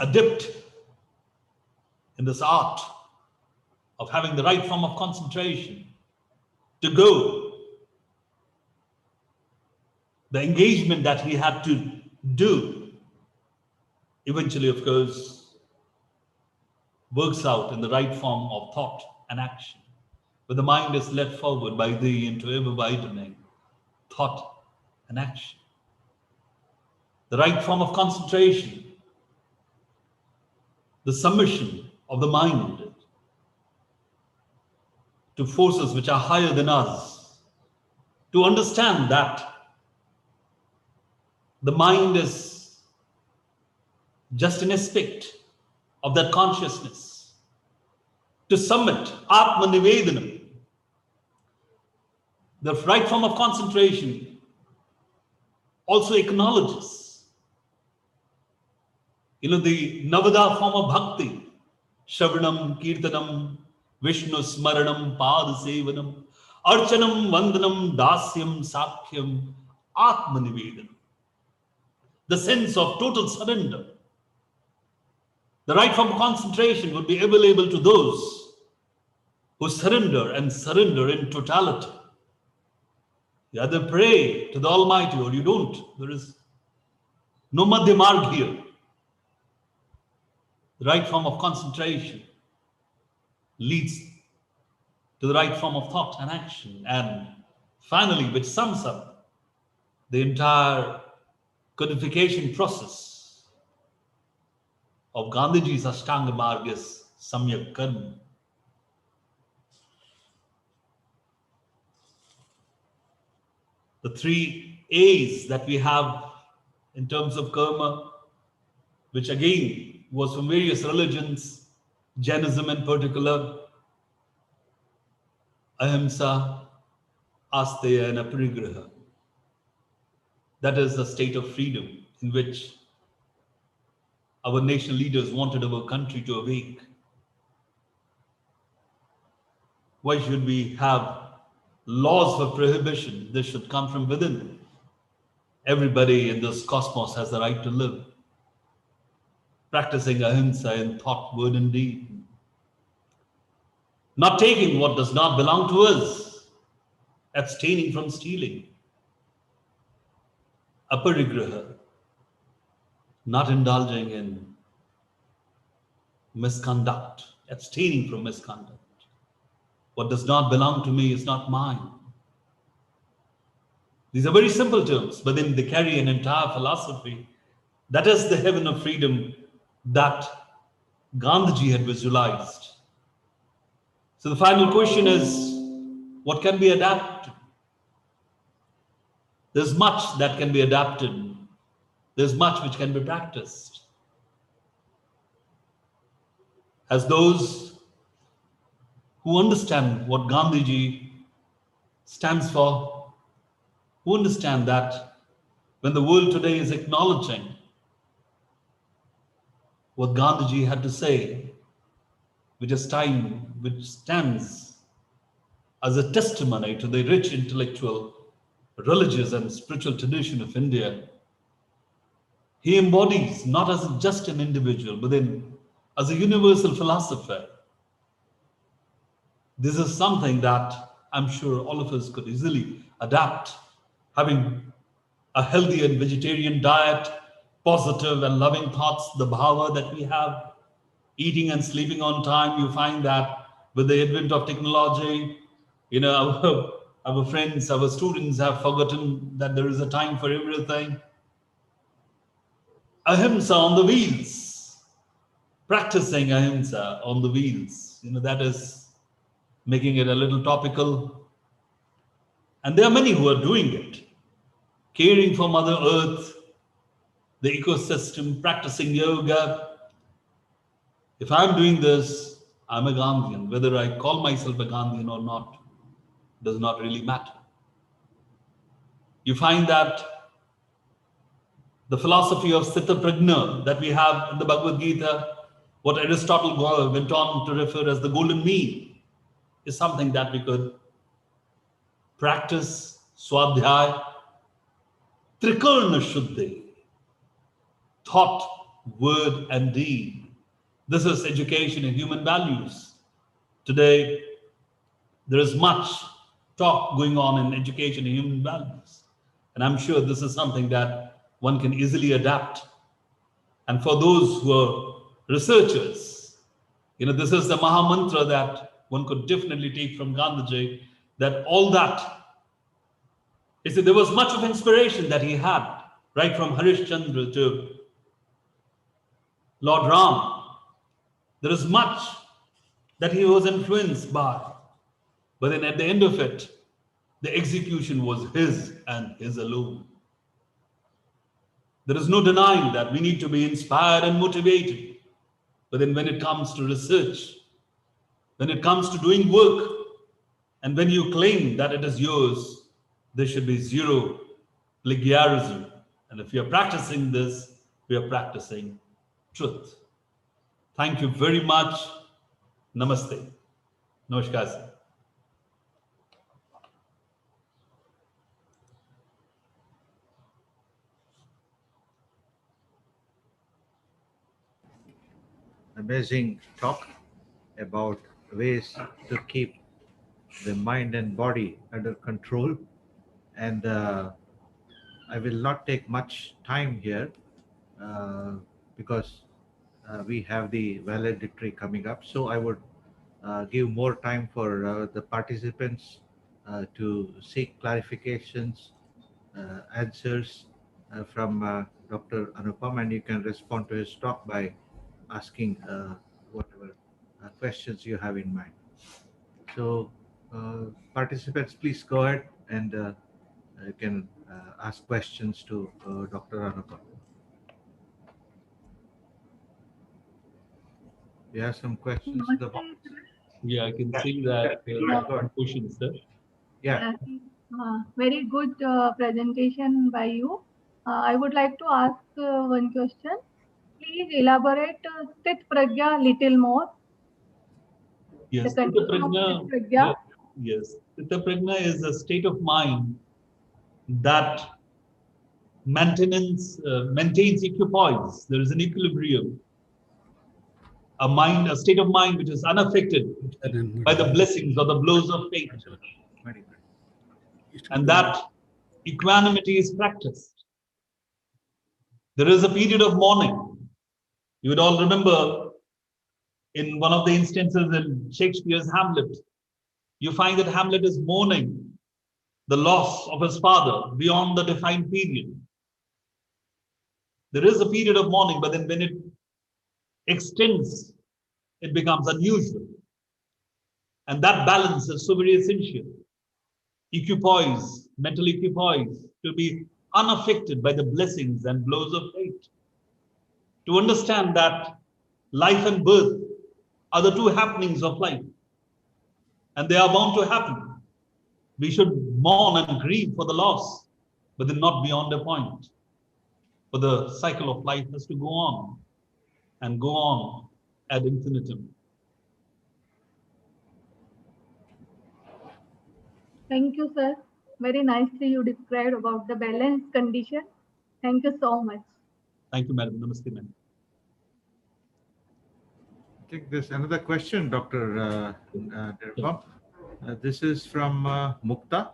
adept in this art of having the right form of concentration to go, the engagement that he had to do eventually, of course, works out in the right form of thought and action. But the mind is led forward by thee into ever-widening thought and action. The right form of concentration, the submission of the mind to forces which are higher than us, to understand that the mind is just an aspect of that consciousness, to submit Atma Nivedanam. The right form of concentration also acknowledges, the Navada form of bhakti, Shravanam, Kirtanam, Vishnu Smaranam, Pad Sevanam, Archanam, Vandanam, Dasyam, Sakhyam, Atma Nivedanam. The sense of total surrender. The right form of concentration would be available to those who surrender and surrender in totality. You either pray to the Almighty or you don't. There is no Madhya Marg here. The right form of concentration leads to the right form of thought and action. And finally, which sums up the entire codification process of Gandhiji's Ashtanga Marg is Samyak Karma. The 3 A's that we have in terms of karma, which again was from various religions, Jainism in particular, ahimsa, asteya, and aparigraha. That is the state of freedom in which our national leaders wanted our country to awake. Why should we have laws for prohibition? This should come from within. Everybody in this cosmos has the right to live, practicing ahimsa in thought, word, and deed. Not taking what does not belong to us, abstaining from stealing. Aparigraha, not indulging in misconduct, abstaining from misconduct. What does not belong to me is not mine. These are very simple terms, but then they carry an entire philosophy. That is the heaven of freedom that Gandhiji had visualized. So the final question is, what can be adapted? There's much that can be adapted. There's much which can be practiced. As those who understand what Gandhiji stands for, who understand that when the world today is acknowledging what Gandhiji had to say, which stands as a testimony to the rich intellectual, religious and spiritual tradition of India. He embodies not as just an individual, but then as a universal philosopher. This is something that I'm sure all of us could easily adapt, having a healthy and vegetarian diet, positive and loving thoughts, the bhava that we have, eating and sleeping on time. You find that with the advent of technology, our friends, our students have forgotten that there is a time for everything. Ahimsa on the wheels, practicing ahimsa on the wheels, that is making it a little topical. And there are many who are doing it, caring for Mother Earth, the ecosystem, practicing yoga. If I'm doing this, I'm a Gandhian. Whether I call myself a Gandhian or not does not really matter. You find that the philosophy of Sthita Prajna that we have in the Bhagavad Gita, what Aristotle went on to refer as the golden mean, is something that we could practice. Swadhyay, Trikarna Shuddhi, thought, word, and deed. This is education in human values. Today, there is much talk going on in education in human values. And I'm sure this is something that one can easily adapt. And for those who are researchers, this is the Maha Mantra that one could definitely take from Gandhiji, that all that, there was much of inspiration that he had, right from Harishchandra to Lord Ram. There is much that he was influenced by. But then at the end of it, the execution was his and his alone. There is no denying that we need to be inspired and motivated. But then when it comes to research, when it comes to doing work, and when you claim that it is yours, there should be zero plagiarism. And if we are practicing this, we are practicing truth. Thank you very much. Namaste. Namaskar, sir. Amazing talk about ways to keep the mind and body under control. And I will not take much time here because we have the valedictory coming up. So I would give more time for the participants to seek clarifications, answers from Dr. Anupam, and you can respond to his talk by asking whatever questions you have in mind. So participants, please go ahead and you can ask questions to Dr. Anupam. You have some questions in the box? Yeah, I can see that questions there. Yeah. Very good presentation by you. I would like to ask one question. Please elaborate Sthit Prajna little more. Yes, The Sthita condition of Prajna, Sthit Prajna. yes, Sthita Prajna is a state of mind that maintains equipoise. There is an equilibrium. A state of mind which is unaffected by the blessings or the blows of fate. And that equanimity is practiced. There is a period of mourning. You would all remember in one of the instances in Shakespeare's Hamlet, you find that Hamlet is mourning the loss of his father beyond the defined period. There is a period of mourning, but then when it extends, it becomes unusual. And that balance is so very essential. Equipoise, mental equipoise, to be unaffected by the blessings and blows of fate. To understand that life and birth are the two happenings of life, and they are bound to happen. We should mourn and grieve for the loss, but then not beyond a point. For the cycle of life has to go on and go on ad infinitum. Thank you, sir. Very nicely you described about the balanced condition. Thank you so much. Thank you, Madam. Namaste, ma'am. I think there's another question, Dr. Anupam. This is from Mukta.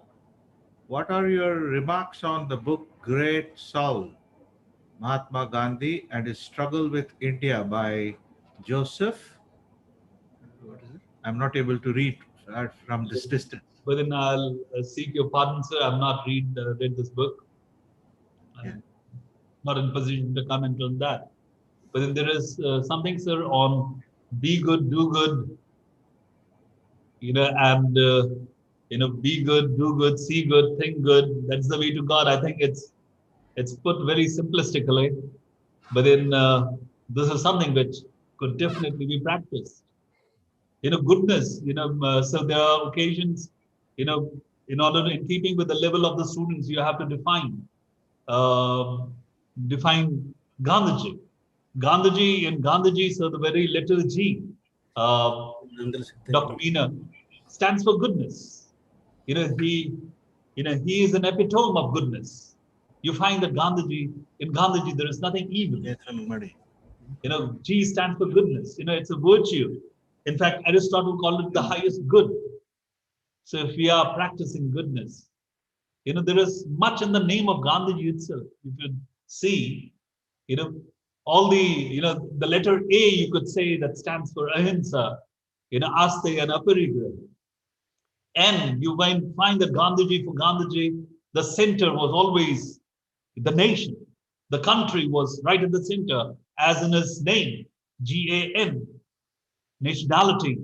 What are your remarks on the book Great Soul, Mahatma Gandhi and His Struggle with India by Joseph? What is it? I'm not able to read from this distance. But then I'll seek your pardon, sir. I've not read this book. I'm not in position to comment on that. But then there is something, sir, on be good, do good, and be good, do good, see good, think good. That's the way to God. I think it's put very simplistically, but then this is something which could definitely be practiced. Goodness. So there are occasions. In order in keeping with the level of the students, you have to define Gandhiji. Gandhiji in Gandhiji, so the very letter G, Dr. Meena, stands for goodness. He is an epitome of goodness. You find that in Gandhiji, there is nothing evil. G stands for goodness. It's a virtue. In fact, Aristotle called it the highest good. So if we are practicing goodness, there is much in the name of Gandhiji itself. You could see, all the letter A, you could say, that stands for ahimsa, aste and aparigraha. And you find that for Gandhiji, the center was always the nation. The country was right at the center, as in his name, GAN, nationality.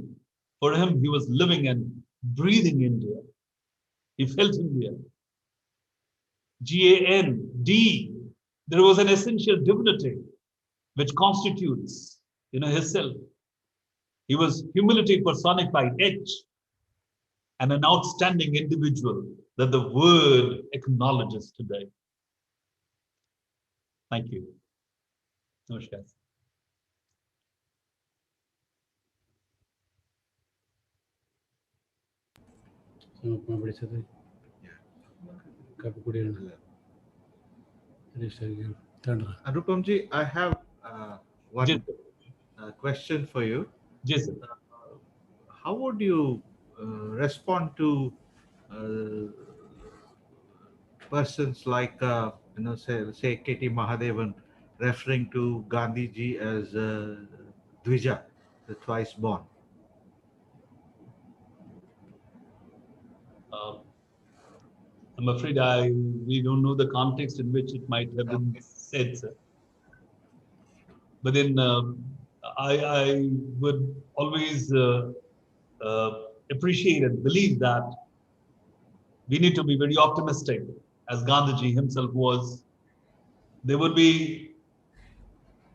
For him, he was living and breathing India. He felt India. GAND, there was an essential divinity which constitutes, his self. He was humility personified, H, and an outstanding individual that the world acknowledges today. Thank you. Namaskar. Anupamji, I have one question for you. Yes, how would you respond to persons like say K.T. Mahadevan referring to Gandhiji as Dvija, the twice born? I'm afraid we don't know the context in which it might have been said, sir. But then I would always appreciate and believe that we need to be very optimistic, as Gandhiji himself was. There would be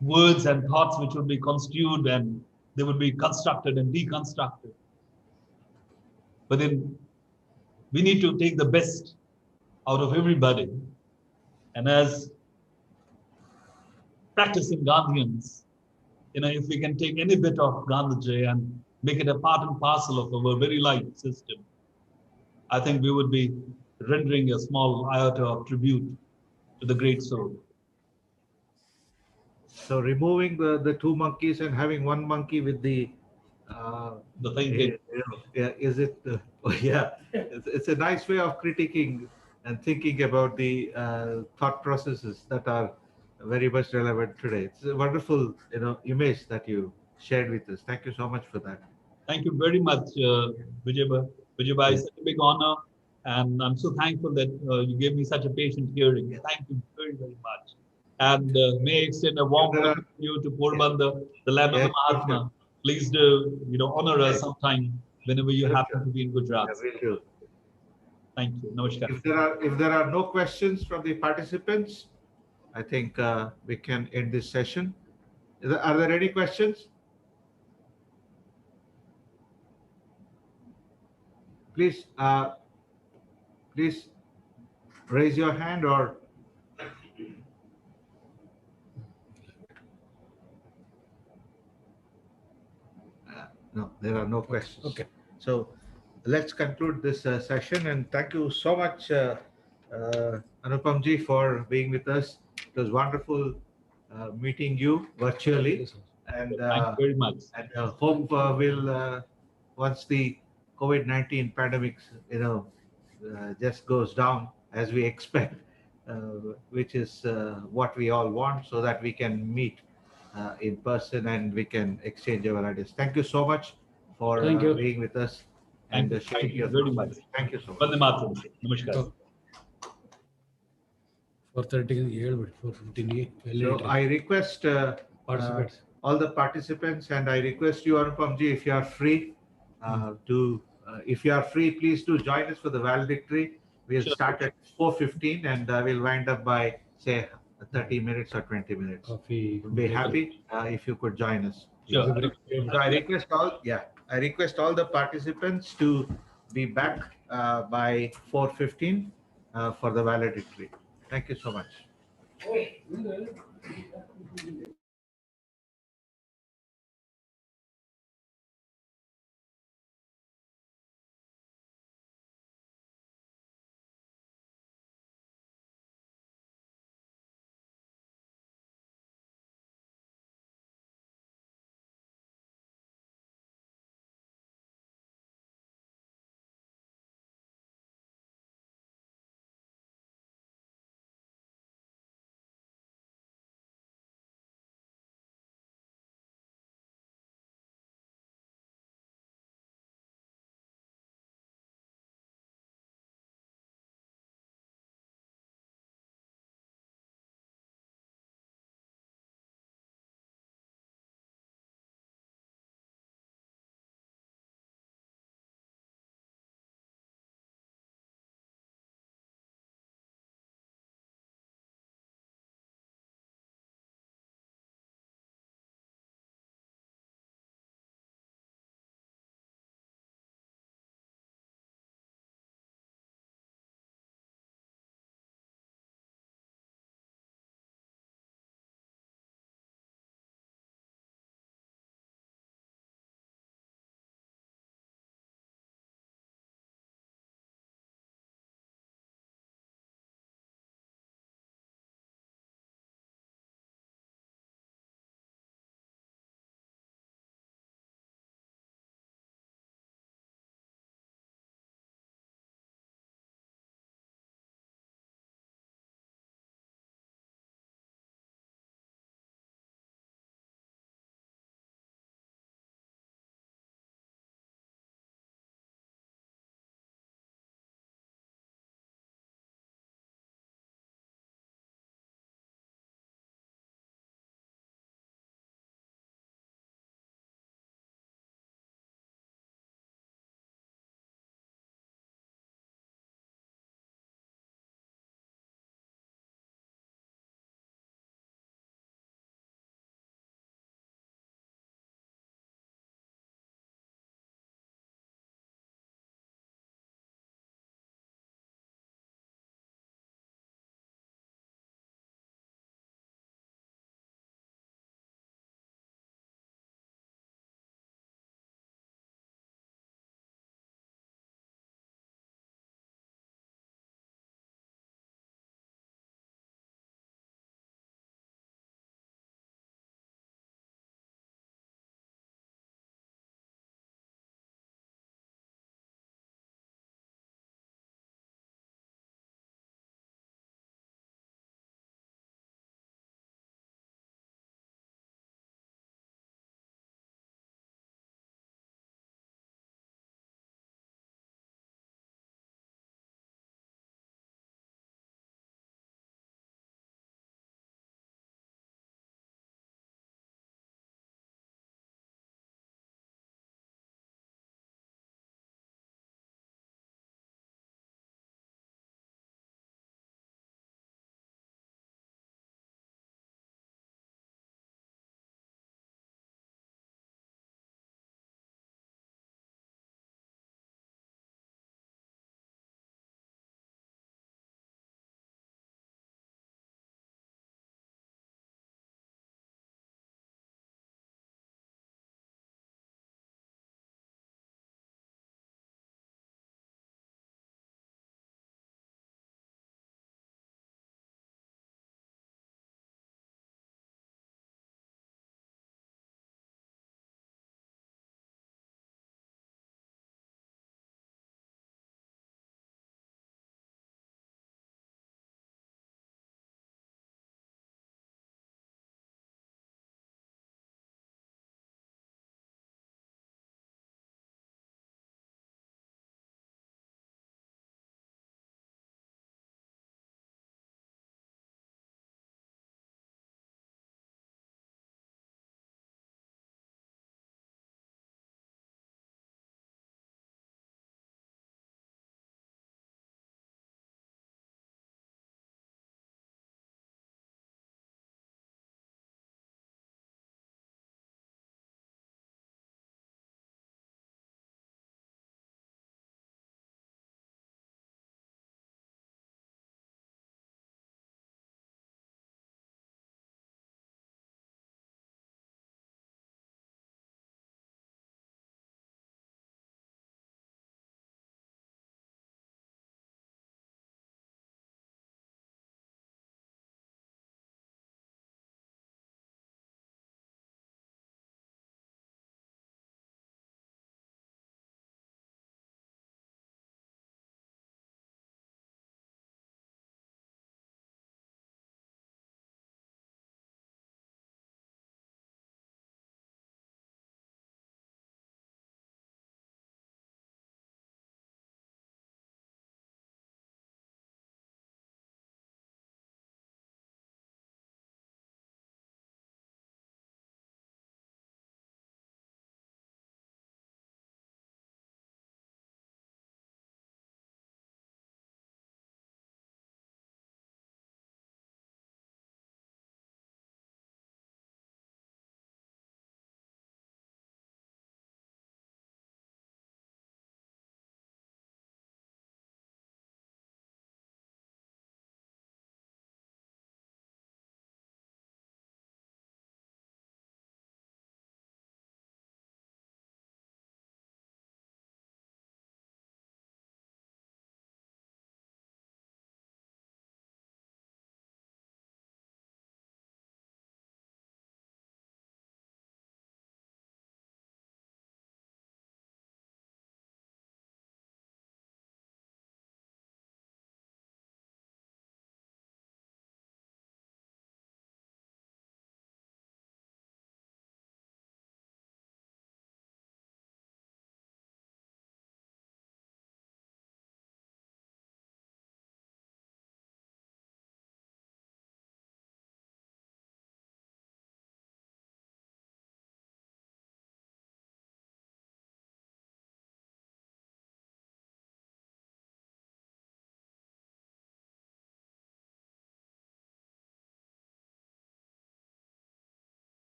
words and thoughts which would be construed and they would be constructed and deconstructed. But then we need to take the best out of everybody. And as practicing Gandhians, if we can take any bit of Gandhiji and make it a part and parcel of our very life system, I think we would be rendering a small iota of tribute to the great soul. So removing the two monkeys and having one monkey with the thing. Is it? Yeah, it's a nice way of critiquing and thinking about the thought processes that are very much relevant today. It's a wonderful, image that you shared with us. Thank you so much for that. Thank you very much, Vijayba. Vijayba, it's a big honor And I'm so thankful that you gave me such a patient hearing. Thank you very, very much. And may I extend a warm welcome to you to Porbandar, the land of the Mahatma. Please do, honor us sometime whenever you happen to be in Gujarat. Yeah, will do. Thank you. Namaskar. If there are no questions from the participants, I think we can end this session. Are there any questions? Please, please raise your hand or. No, there are no questions. Okay. So let's conclude this session, and thank you so much, Anupam ji, for being with us. It was wonderful meeting you virtually, and Thank you very much. hope we'll once the COVID-19 pandemic, just goes down as we expect, which is what we all want, so that we can meet in person and we can exchange our ideas. Thank you so much for Thank you. being with us Thank and you. sharing Thank you your very thoughts. much. Thank you so much. Vande Mataram. Namaskar. 4:30 4:15 So I request participants. all the participants, and I request you, Anupam ji, if you are free, if you are free, please do join us for the valedictory. We'll Sure. start at 4:15 and we'll wind up by, say, 30 minutes or 20 minutes. Coffee. We'll be happy if you could join us. Sure. So I request all the participants to be back by 4:15 for the valedictory. Thank you so much.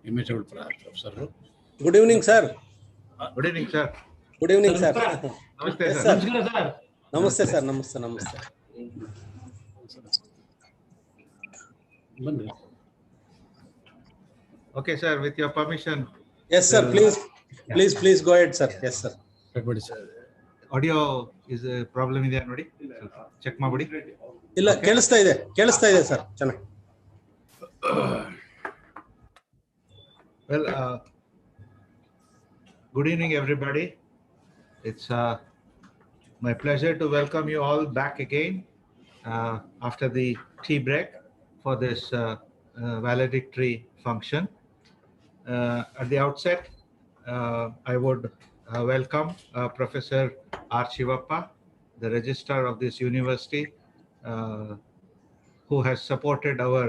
Image out Professor. Good evening, sir. Good evening, sir. Good evening, sir. Namaste, Yes, sir. sir. Namaste, sir. Namaste, namaste. Okay, sir, with your permission, Yes, sir. Please go ahead, sir. Yes, sir. audio is a problem in there, ನೋಡಿ check ಮಾಡ್ಬಿಡಿ. ಇಲ್ಲ ಕೇಳಿಸ್ತಾ ಇದೆ sir ಚೆನ್ನಾಗಿ. Well, good evening, everybody. It's my pleasure to welcome you all back again after the tea break for this valedictory function. At the outset, I would welcome Professor R. Shivappa, the registrar of this university, who has supported our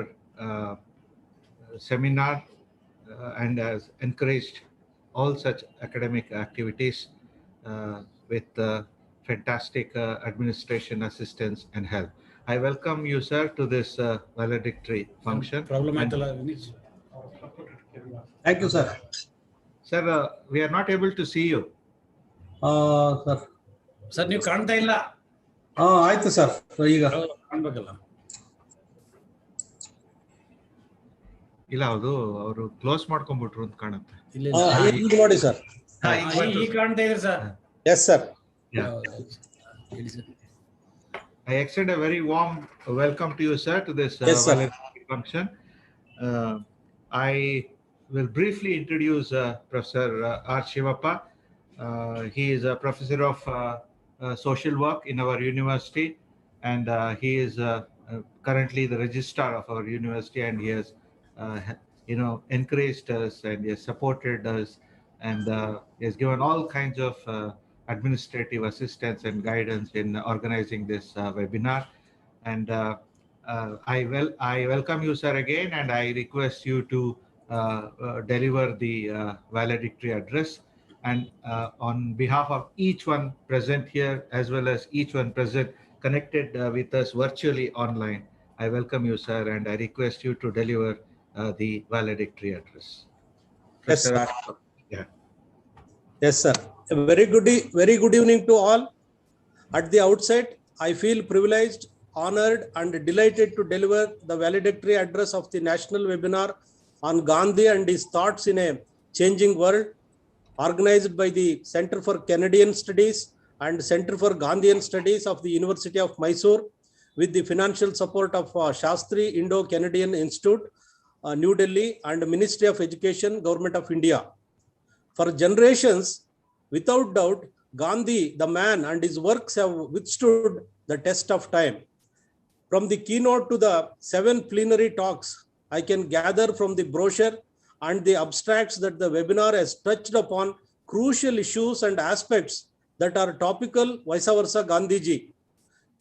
seminar and has encouraged all such academic activities with fantastic administration assistance and help. I welcome you, sir, to this valedictory function. Thank you, sir. Sir, we are not able to see you. Sir. Sir, ನೀವು ಕಾಣ್ತಾ ಇಲ್ಲ. ಆಯ್ತು sir, ಈಗ ಕಾಣ್ಬೇಕಲ್ಲ. ಇಲ್ಲ, ಅವರು close ಮಾಡ್ಕೊಂಡ್ಬಿಟ್ರು ಅಂತ ಕಾಣುತ್ತೆ. ಈಗ ನೋಡಿ ಸರ್. ಈಗ ಕಾಣ್ತಾ ಇದೆ sir. Yes, sir. I extend a very warm welcome to you, sir, to this valedictory function. I will briefly introduce Professor R. Shivappa. He is a professor of social work in our university, and he is currently the registrar of our university, and he has encouraged us, and he has supported us, and he has given all kinds of administrative assistance and guidance in organizing this webinar. And I welcome you, sir, again, and I request you to deliver the valedictory address. And on behalf of each one present here, as well as each one present connected with us virtually online, I welcome you, sir, and I request you to deliver the valedictory address. Yes, sir. Yeah. Yes, sir. A very good evening to all. At the outset, I feel privileged, honored, and delighted to deliver the valedictory address of the national webinar on Gandhi and his thoughts in a changing world, organized by the Center for Canadian Studies and Center for Gandhian Studies of the University of Mysore, with the financial support of Shastri Indo-Canadian Institute, New Delhi, and Ministry of Education, Government of India. For generations, without doubt, Gandhi, the man, and his works have withstood the test of time. From the keynote to the 7 plenary talks, I can gather from the brochure and the abstracts that the webinar has touched upon crucial issues and aspects that are topical vice versa Gandhiji.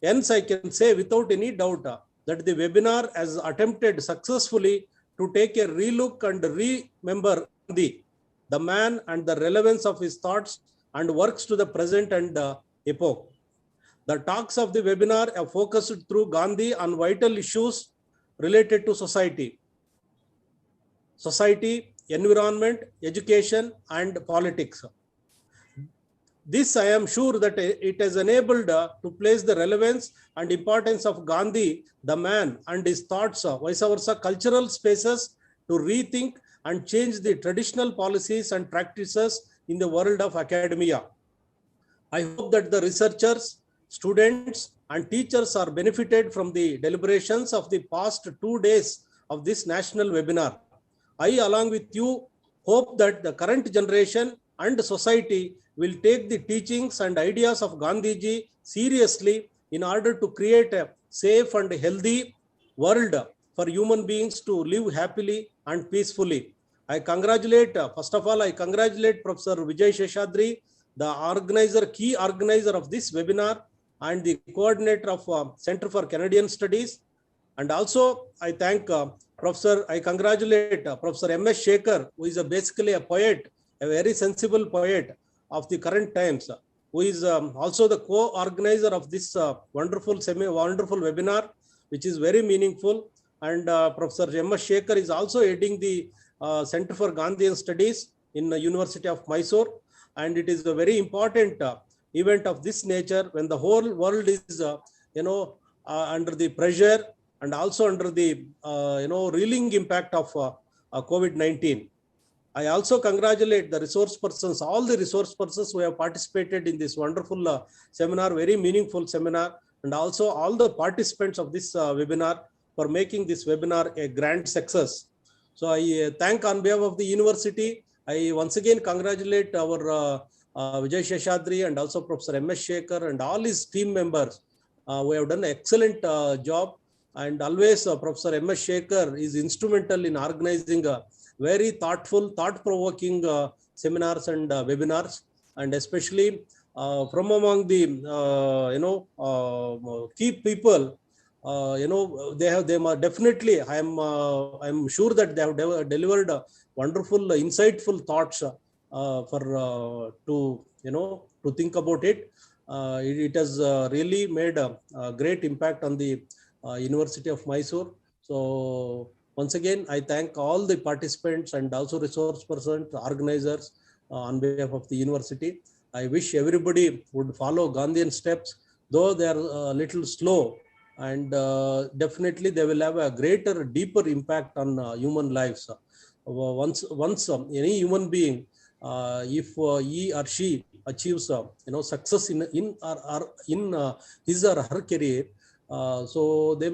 Hence, I can say without any doubt that the webinar has attempted successfully to take a relook and remember Gandhi, the man, and the relevance of his thoughts and works to the present and epoch. The talks of the webinar have focused through Gandhi on vital issues related to society, environment, education, and politics. This, I am sure that it has enabled to place the relevance and importance of Gandhi, the man, and his thoughts, vice versa, cultural spaces to rethink and change the traditional policies and practices in the world of academia. I hope that the researchers, students, and teachers are benefited from the deliberations of the past 2 days of this national webinar. I, along with you, hope that the current generation and society will take the teachings and ideas of Gandhiji seriously in order to create a safe and healthy world for human beings to live happily and peacefully. First of all, I congratulate Professor Vijay Sheshadri, the key organizer of this webinar, and the coordinator of Center for Canadian Studies. And also, I congratulate Professor M.S. Shekhar, who is basically a poet, a very sensible poet of the current times, who is also the co-organizer of this wonderful webinar, which is very meaningful. And Professor M.S. Shekhar is also heading the Center for Gandhian Studies in the University of Mysore. And it is a very important event of this nature when the whole world is, under the pressure and also under the, reeling impact of COVID-19. I also congratulate the resource persons, all the resource persons who have participated in this wonderful seminar, very meaningful seminar, and also all the participants of this webinar for making this webinar a grand success. So I thank on behalf of the university. I once again congratulate our Vijay Sheshadri and also Professor M.S. Shekhar and all his team members who have done an excellent job. And always Professor M.S. Shekhar is instrumental in organizing very thoughtful, thought-provoking seminars and webinars, and especially from among the key people, they must definitely. I'm sure that they have delivered wonderful, insightful thoughts to think about it. It has really made a great impact on the University of Mysore. So once again, I thank all the participants and also resource persons, organizers on behalf of the university. I wish everybody would follow Gandhian steps, though they are a little slow, and definitely they will have a greater, deeper impact on human lives. Once any human being, if he or she achieves success in his or her career, so they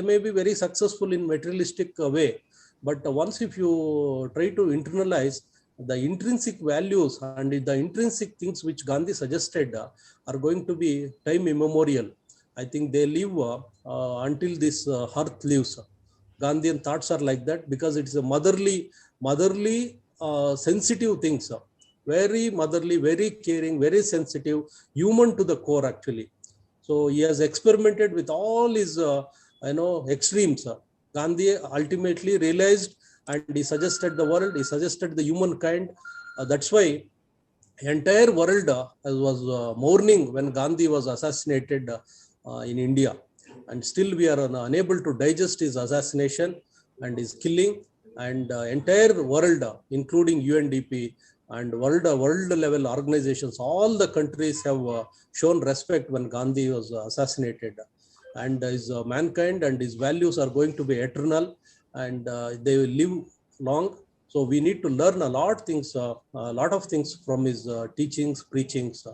may be very successful in materialistic way, but once if you try to internalize the intrinsic values and the intrinsic things which Gandhi suggested are going to be time immemorial. I think they live until this earth lives. Gandhian thoughts are like that because it is a motherly, sensitive things. Very motherly, very caring, very sensitive, human to the core actually. So he has experimented with all his, extremes. Gandhi ultimately realized, and he suggested the world, he suggested the humankind. That's why entire world was mourning when Gandhi was assassinated in India. And still we are unable to digest his assassination and his killing. And entire world, including UNDP, and world level organizations, all the countries have shown respect when Gandhi was assassinated, and his mankind and his values are going to be eternal, and they will live long. So we need to learn a lot of things from his teachings, preachings.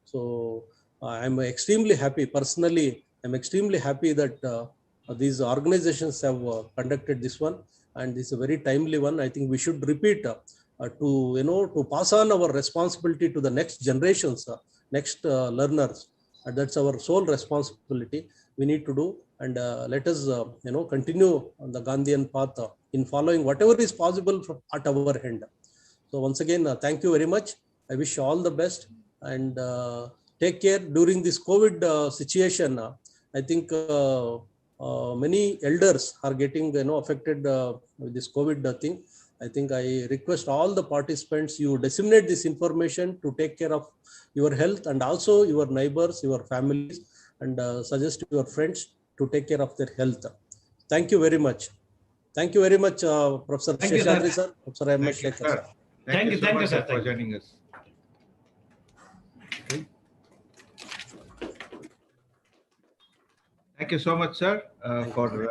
So I'm extremely happy personally. I'm extremely happy that these organizations have conducted this one, and this is a very timely one. I think we should repeat to pass on our responsibility to the next generations, next learners. And that's our sole responsibility we need to do. And let us, continue on the Gandhian path in following whatever is possible at our end. So once again, thank you very much. I wish you all the best, and take care during this COVID situation. I think many elders are getting affected with this COVID thing. I think I request all the participants, you disseminate this information to take care of your health and also your neighbors, your families, and suggest to your friends to take care of their health. Thank you very much. Thank you very much, Professor Sheshadri sir, Professor M.S. Shekhar sir. Thank you so much sir, for joining us. Okay. Thank you so much, sir, for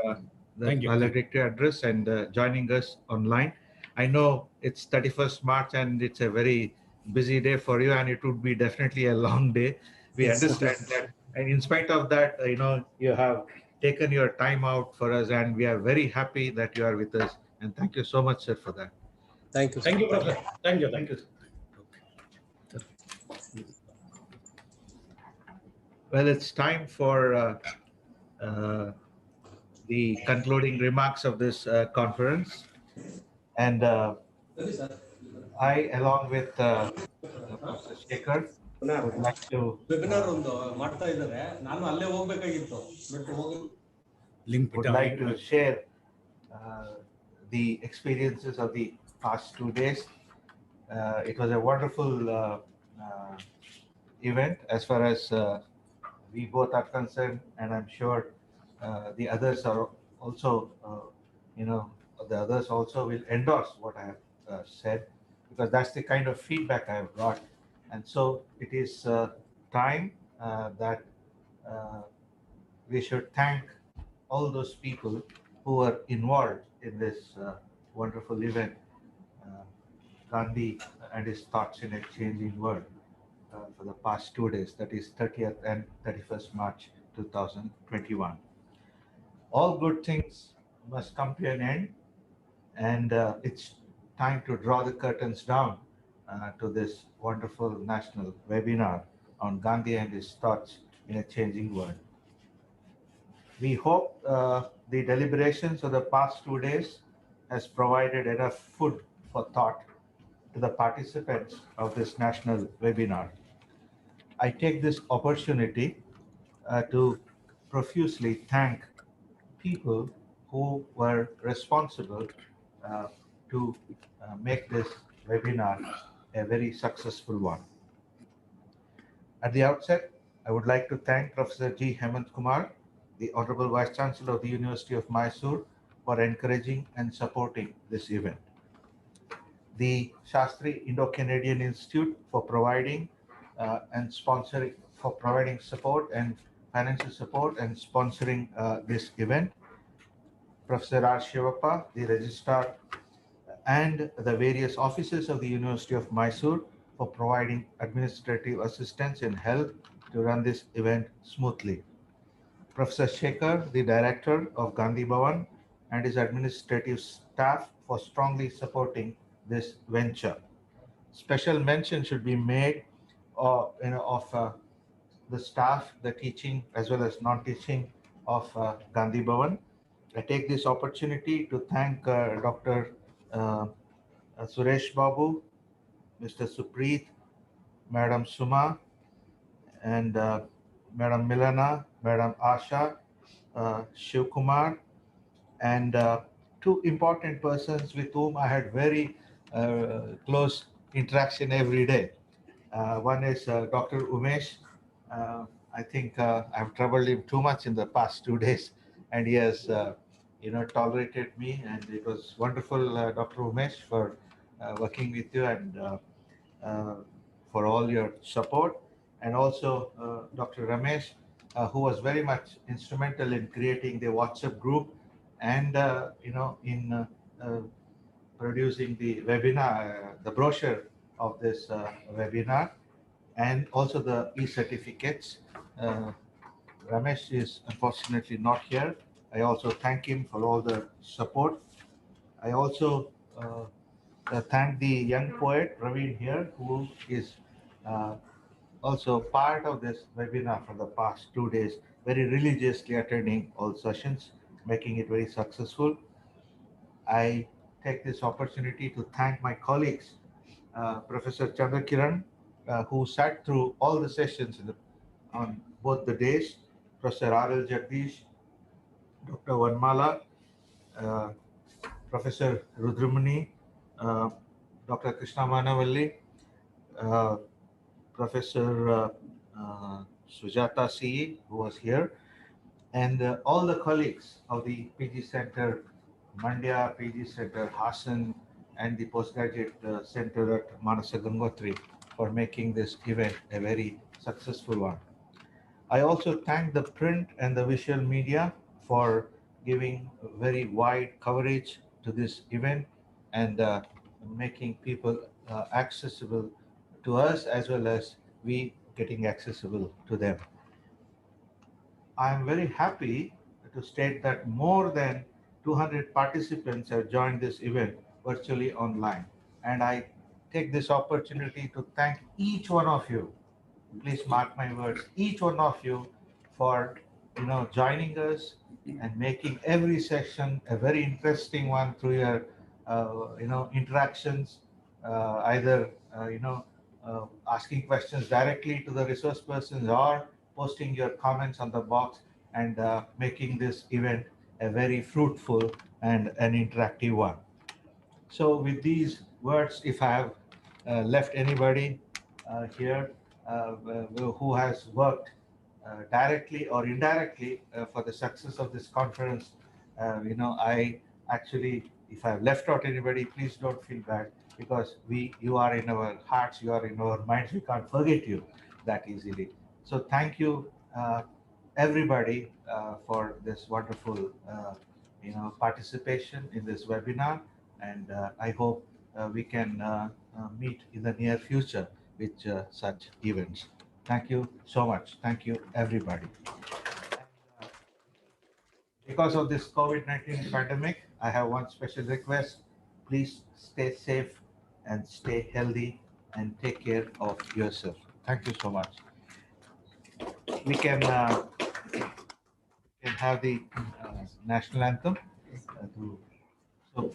the valedictory address and joining us online. I know it's 31st March and it's a very busy day for you, and it would be definitely a long day. We understand that, and in spite of that, you have taken your time out for us, and we are very happy that you are with us. And thank you so much, sir, for that. Thank you. Thank you, Professor. Thank you. Thank you. Well, it's time for the concluding remarks of this conference. And I, along with Professor Shekhar, would like to share the experiences of the past 2 days. It was a wonderful event as far as we both are concerned, and I'm sure the others are also, the others also will endorse what I have said, because that's the kind of feedback I have got. And so it is time that we should thank all those people who were involved in this wonderful event, uh, Gandhi and his thoughts in a changing world, for the past 2 days, that is 30th and 31st March 2021. All good things must come to an end, and it's time to draw the curtains down to this wonderful national webinar on Gandhi and his thoughts in a changing world. We hope the deliberations of the past 2 days has provided enough food for thought to the participants of this national webinar. I take this opportunity to profusely thank people who were responsible uh, to make this webinar a very successful one. At the outset, I would like to thank Professor G. Hemant Kumar, the Honorable Vice Chancellor of the University of Mysore, for encouraging and supporting this event. The Shastri Indo-Canadian Institute for providing and sponsoring, for providing support and financial support and sponsoring this event. Professor R. Shivappa, the Registrar, and the various offices of the University of Mysore for providing administrative assistance and help to run this event smoothly. Professor Shekhar, the Director of Gandhi Bhavan, and his administrative staff for strongly supporting this venture. Special mention should be made of the staff, the teaching as well as non-teaching of Gandhi Bhavan. I take this opportunity to thank Dr. Suresh Babu, Mr. Supreet, Madam Suma, and Madam Milana, Madam Asha, Shiv Kumar, and two important persons with whom I had very close interaction every day. One is Dr. Umesh. I think I've troubled him too much in the past 2 days, and he has, tolerated me. And it was wonderful, Dr. Umesh, for working with you and uh, for all your support. And also Dr. Ramesh, who was very much instrumental in creating the WhatsApp group and, in producing the webinar, the brochure of this webinar, and also the e-certificates. Ramesh is unfortunately not here. I also thank him for all the support. I also thank the young poet Praveen here, who is uh, also part of this webinar for the past 2 days, very religiously attending all sessions, making it very successful. I take this opportunity to thank my colleagues, Professor Chandrakiran, who sat through all the sessions on both the days, Professor R.L. Jagdish, Dr. Vanmala, uh, Professor Rudramani, uh, Dr. Krishna Manavalli, uh, Professor Sujata C., who was here, and all the colleagues of the PG Center Mandya, PG Center Hassan, and the Postgraduate Center at Manasa Gangotri for making this event a very successful one. I also thank the print and the visual media for giving very wide coverage to this event and making people accessible to us as well as we getting accessible to them. I am very happy to state that more than 200 participants have joined this event virtually online. And I take this opportunity to thank each one of you. Please mark my words, each one of you, for joining us and making every session a very interesting one through your interactions, either asking questions directly to the resource persons or posting your comments on the box, and making this event a very fruitful and an interactive one. So with these words, if I have left anybody here who has worked directly or indirectly for the success of this conference, I actually if I've left out anybody, please don't feel bad, because you are in our hearts, you are in our minds. We can't forget you that easily. So thank you, everybody, for this wonderful, participation in this webinar, and I hope we can meet in the near future with such events. Thank you so much. Thank you, everybody. Because of this COVID-19 pandemic, I have one special request. Please stay safe and stay healthy and take care of yourself. Thank you so much. We can have the national anthem. So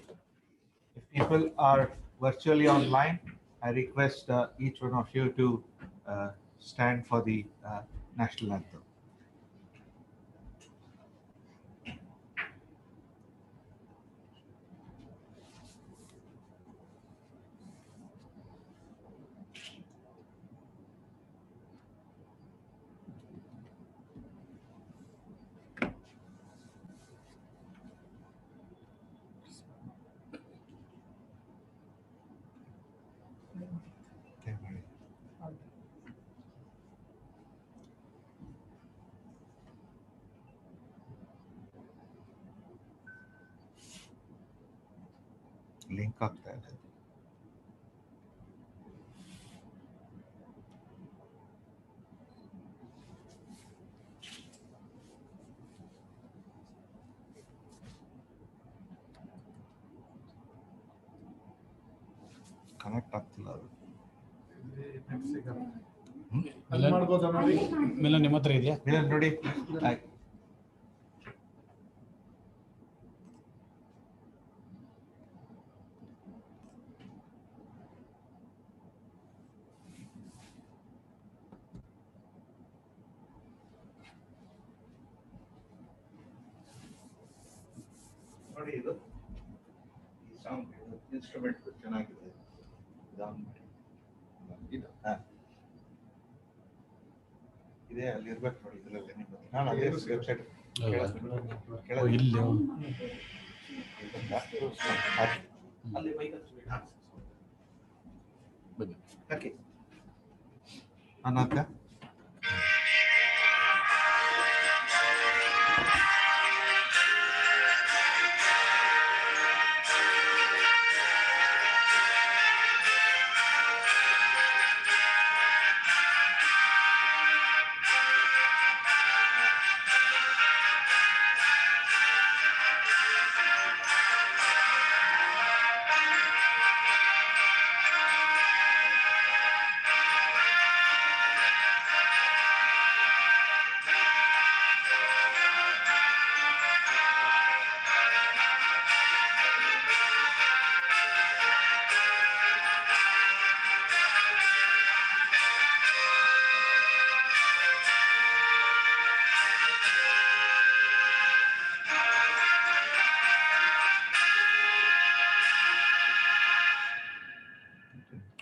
if people are virtually online, I request each one of you to stand for the national anthem. Link up that. Connect ಆಗ್ತಿಲ್ಲ ಅದು. ಮಿಲನ್ ನಿಮ್ಮ ಹತ್ರ ಇದೆಯಾ? ಮಿಲನ್ ನೋಡಿ. ನೋಡಿ ಇದು ಈ song instrument ಚೆನ್ನಾಗಿದೆ. ಇದೇ ಅಲ್ಲಿ ಇರ್ಬೇಕು ನೋಡಿ ಇದರಲ್ಲಿ ನಿಮ್ಮದು. ನಾನು ಅದೇ ವೆಬ್ಸೈಟ್ ಇಲ್ಲಿ ಅಲ್ಲಿ ಓಕೆ ಅನಾಥ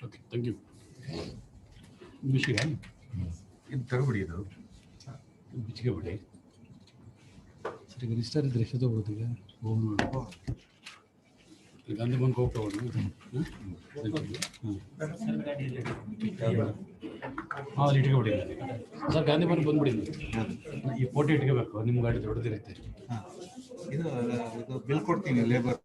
ಓಕೆ ಥ್ಯಾಂಕ್ ಯು. ಬಿಸಿಗೆ ಇದು ತಗೊಬಿಡಿ ಇದು ಬಿಚ್ಚಿಗೆ ಬಿಡಿ ಸರಿ. ರಿಜಿಸ್ಟರ್ ಇದ್ರೆ ಎಷ್ಟು ತಗೋಬೋದು ಈಗ? ಗಾಂಧಿ ಬಂಕ್ ಹೋಗ್ತಗೊಂಡು ಹಾಂ ಅಲ್ಲಿ ಇಟ್ಕೊಬಿಡಿ ಸರ್. ಗಾಂಧಿ ಬಂಕ್ ಬಂದ್ಬಿಡಿ. ಈ ಫೋಟೋ ಇಟ್ಕೋಬೇಕು. ನಿಮ್ಮ ಗಾಡಿ ದೊಡ್ಡದಿರುತ್ತೆ. ಇದು ಬಿಲ್ ಕೊಡ್ತೀನಿ ಲೇಬರ್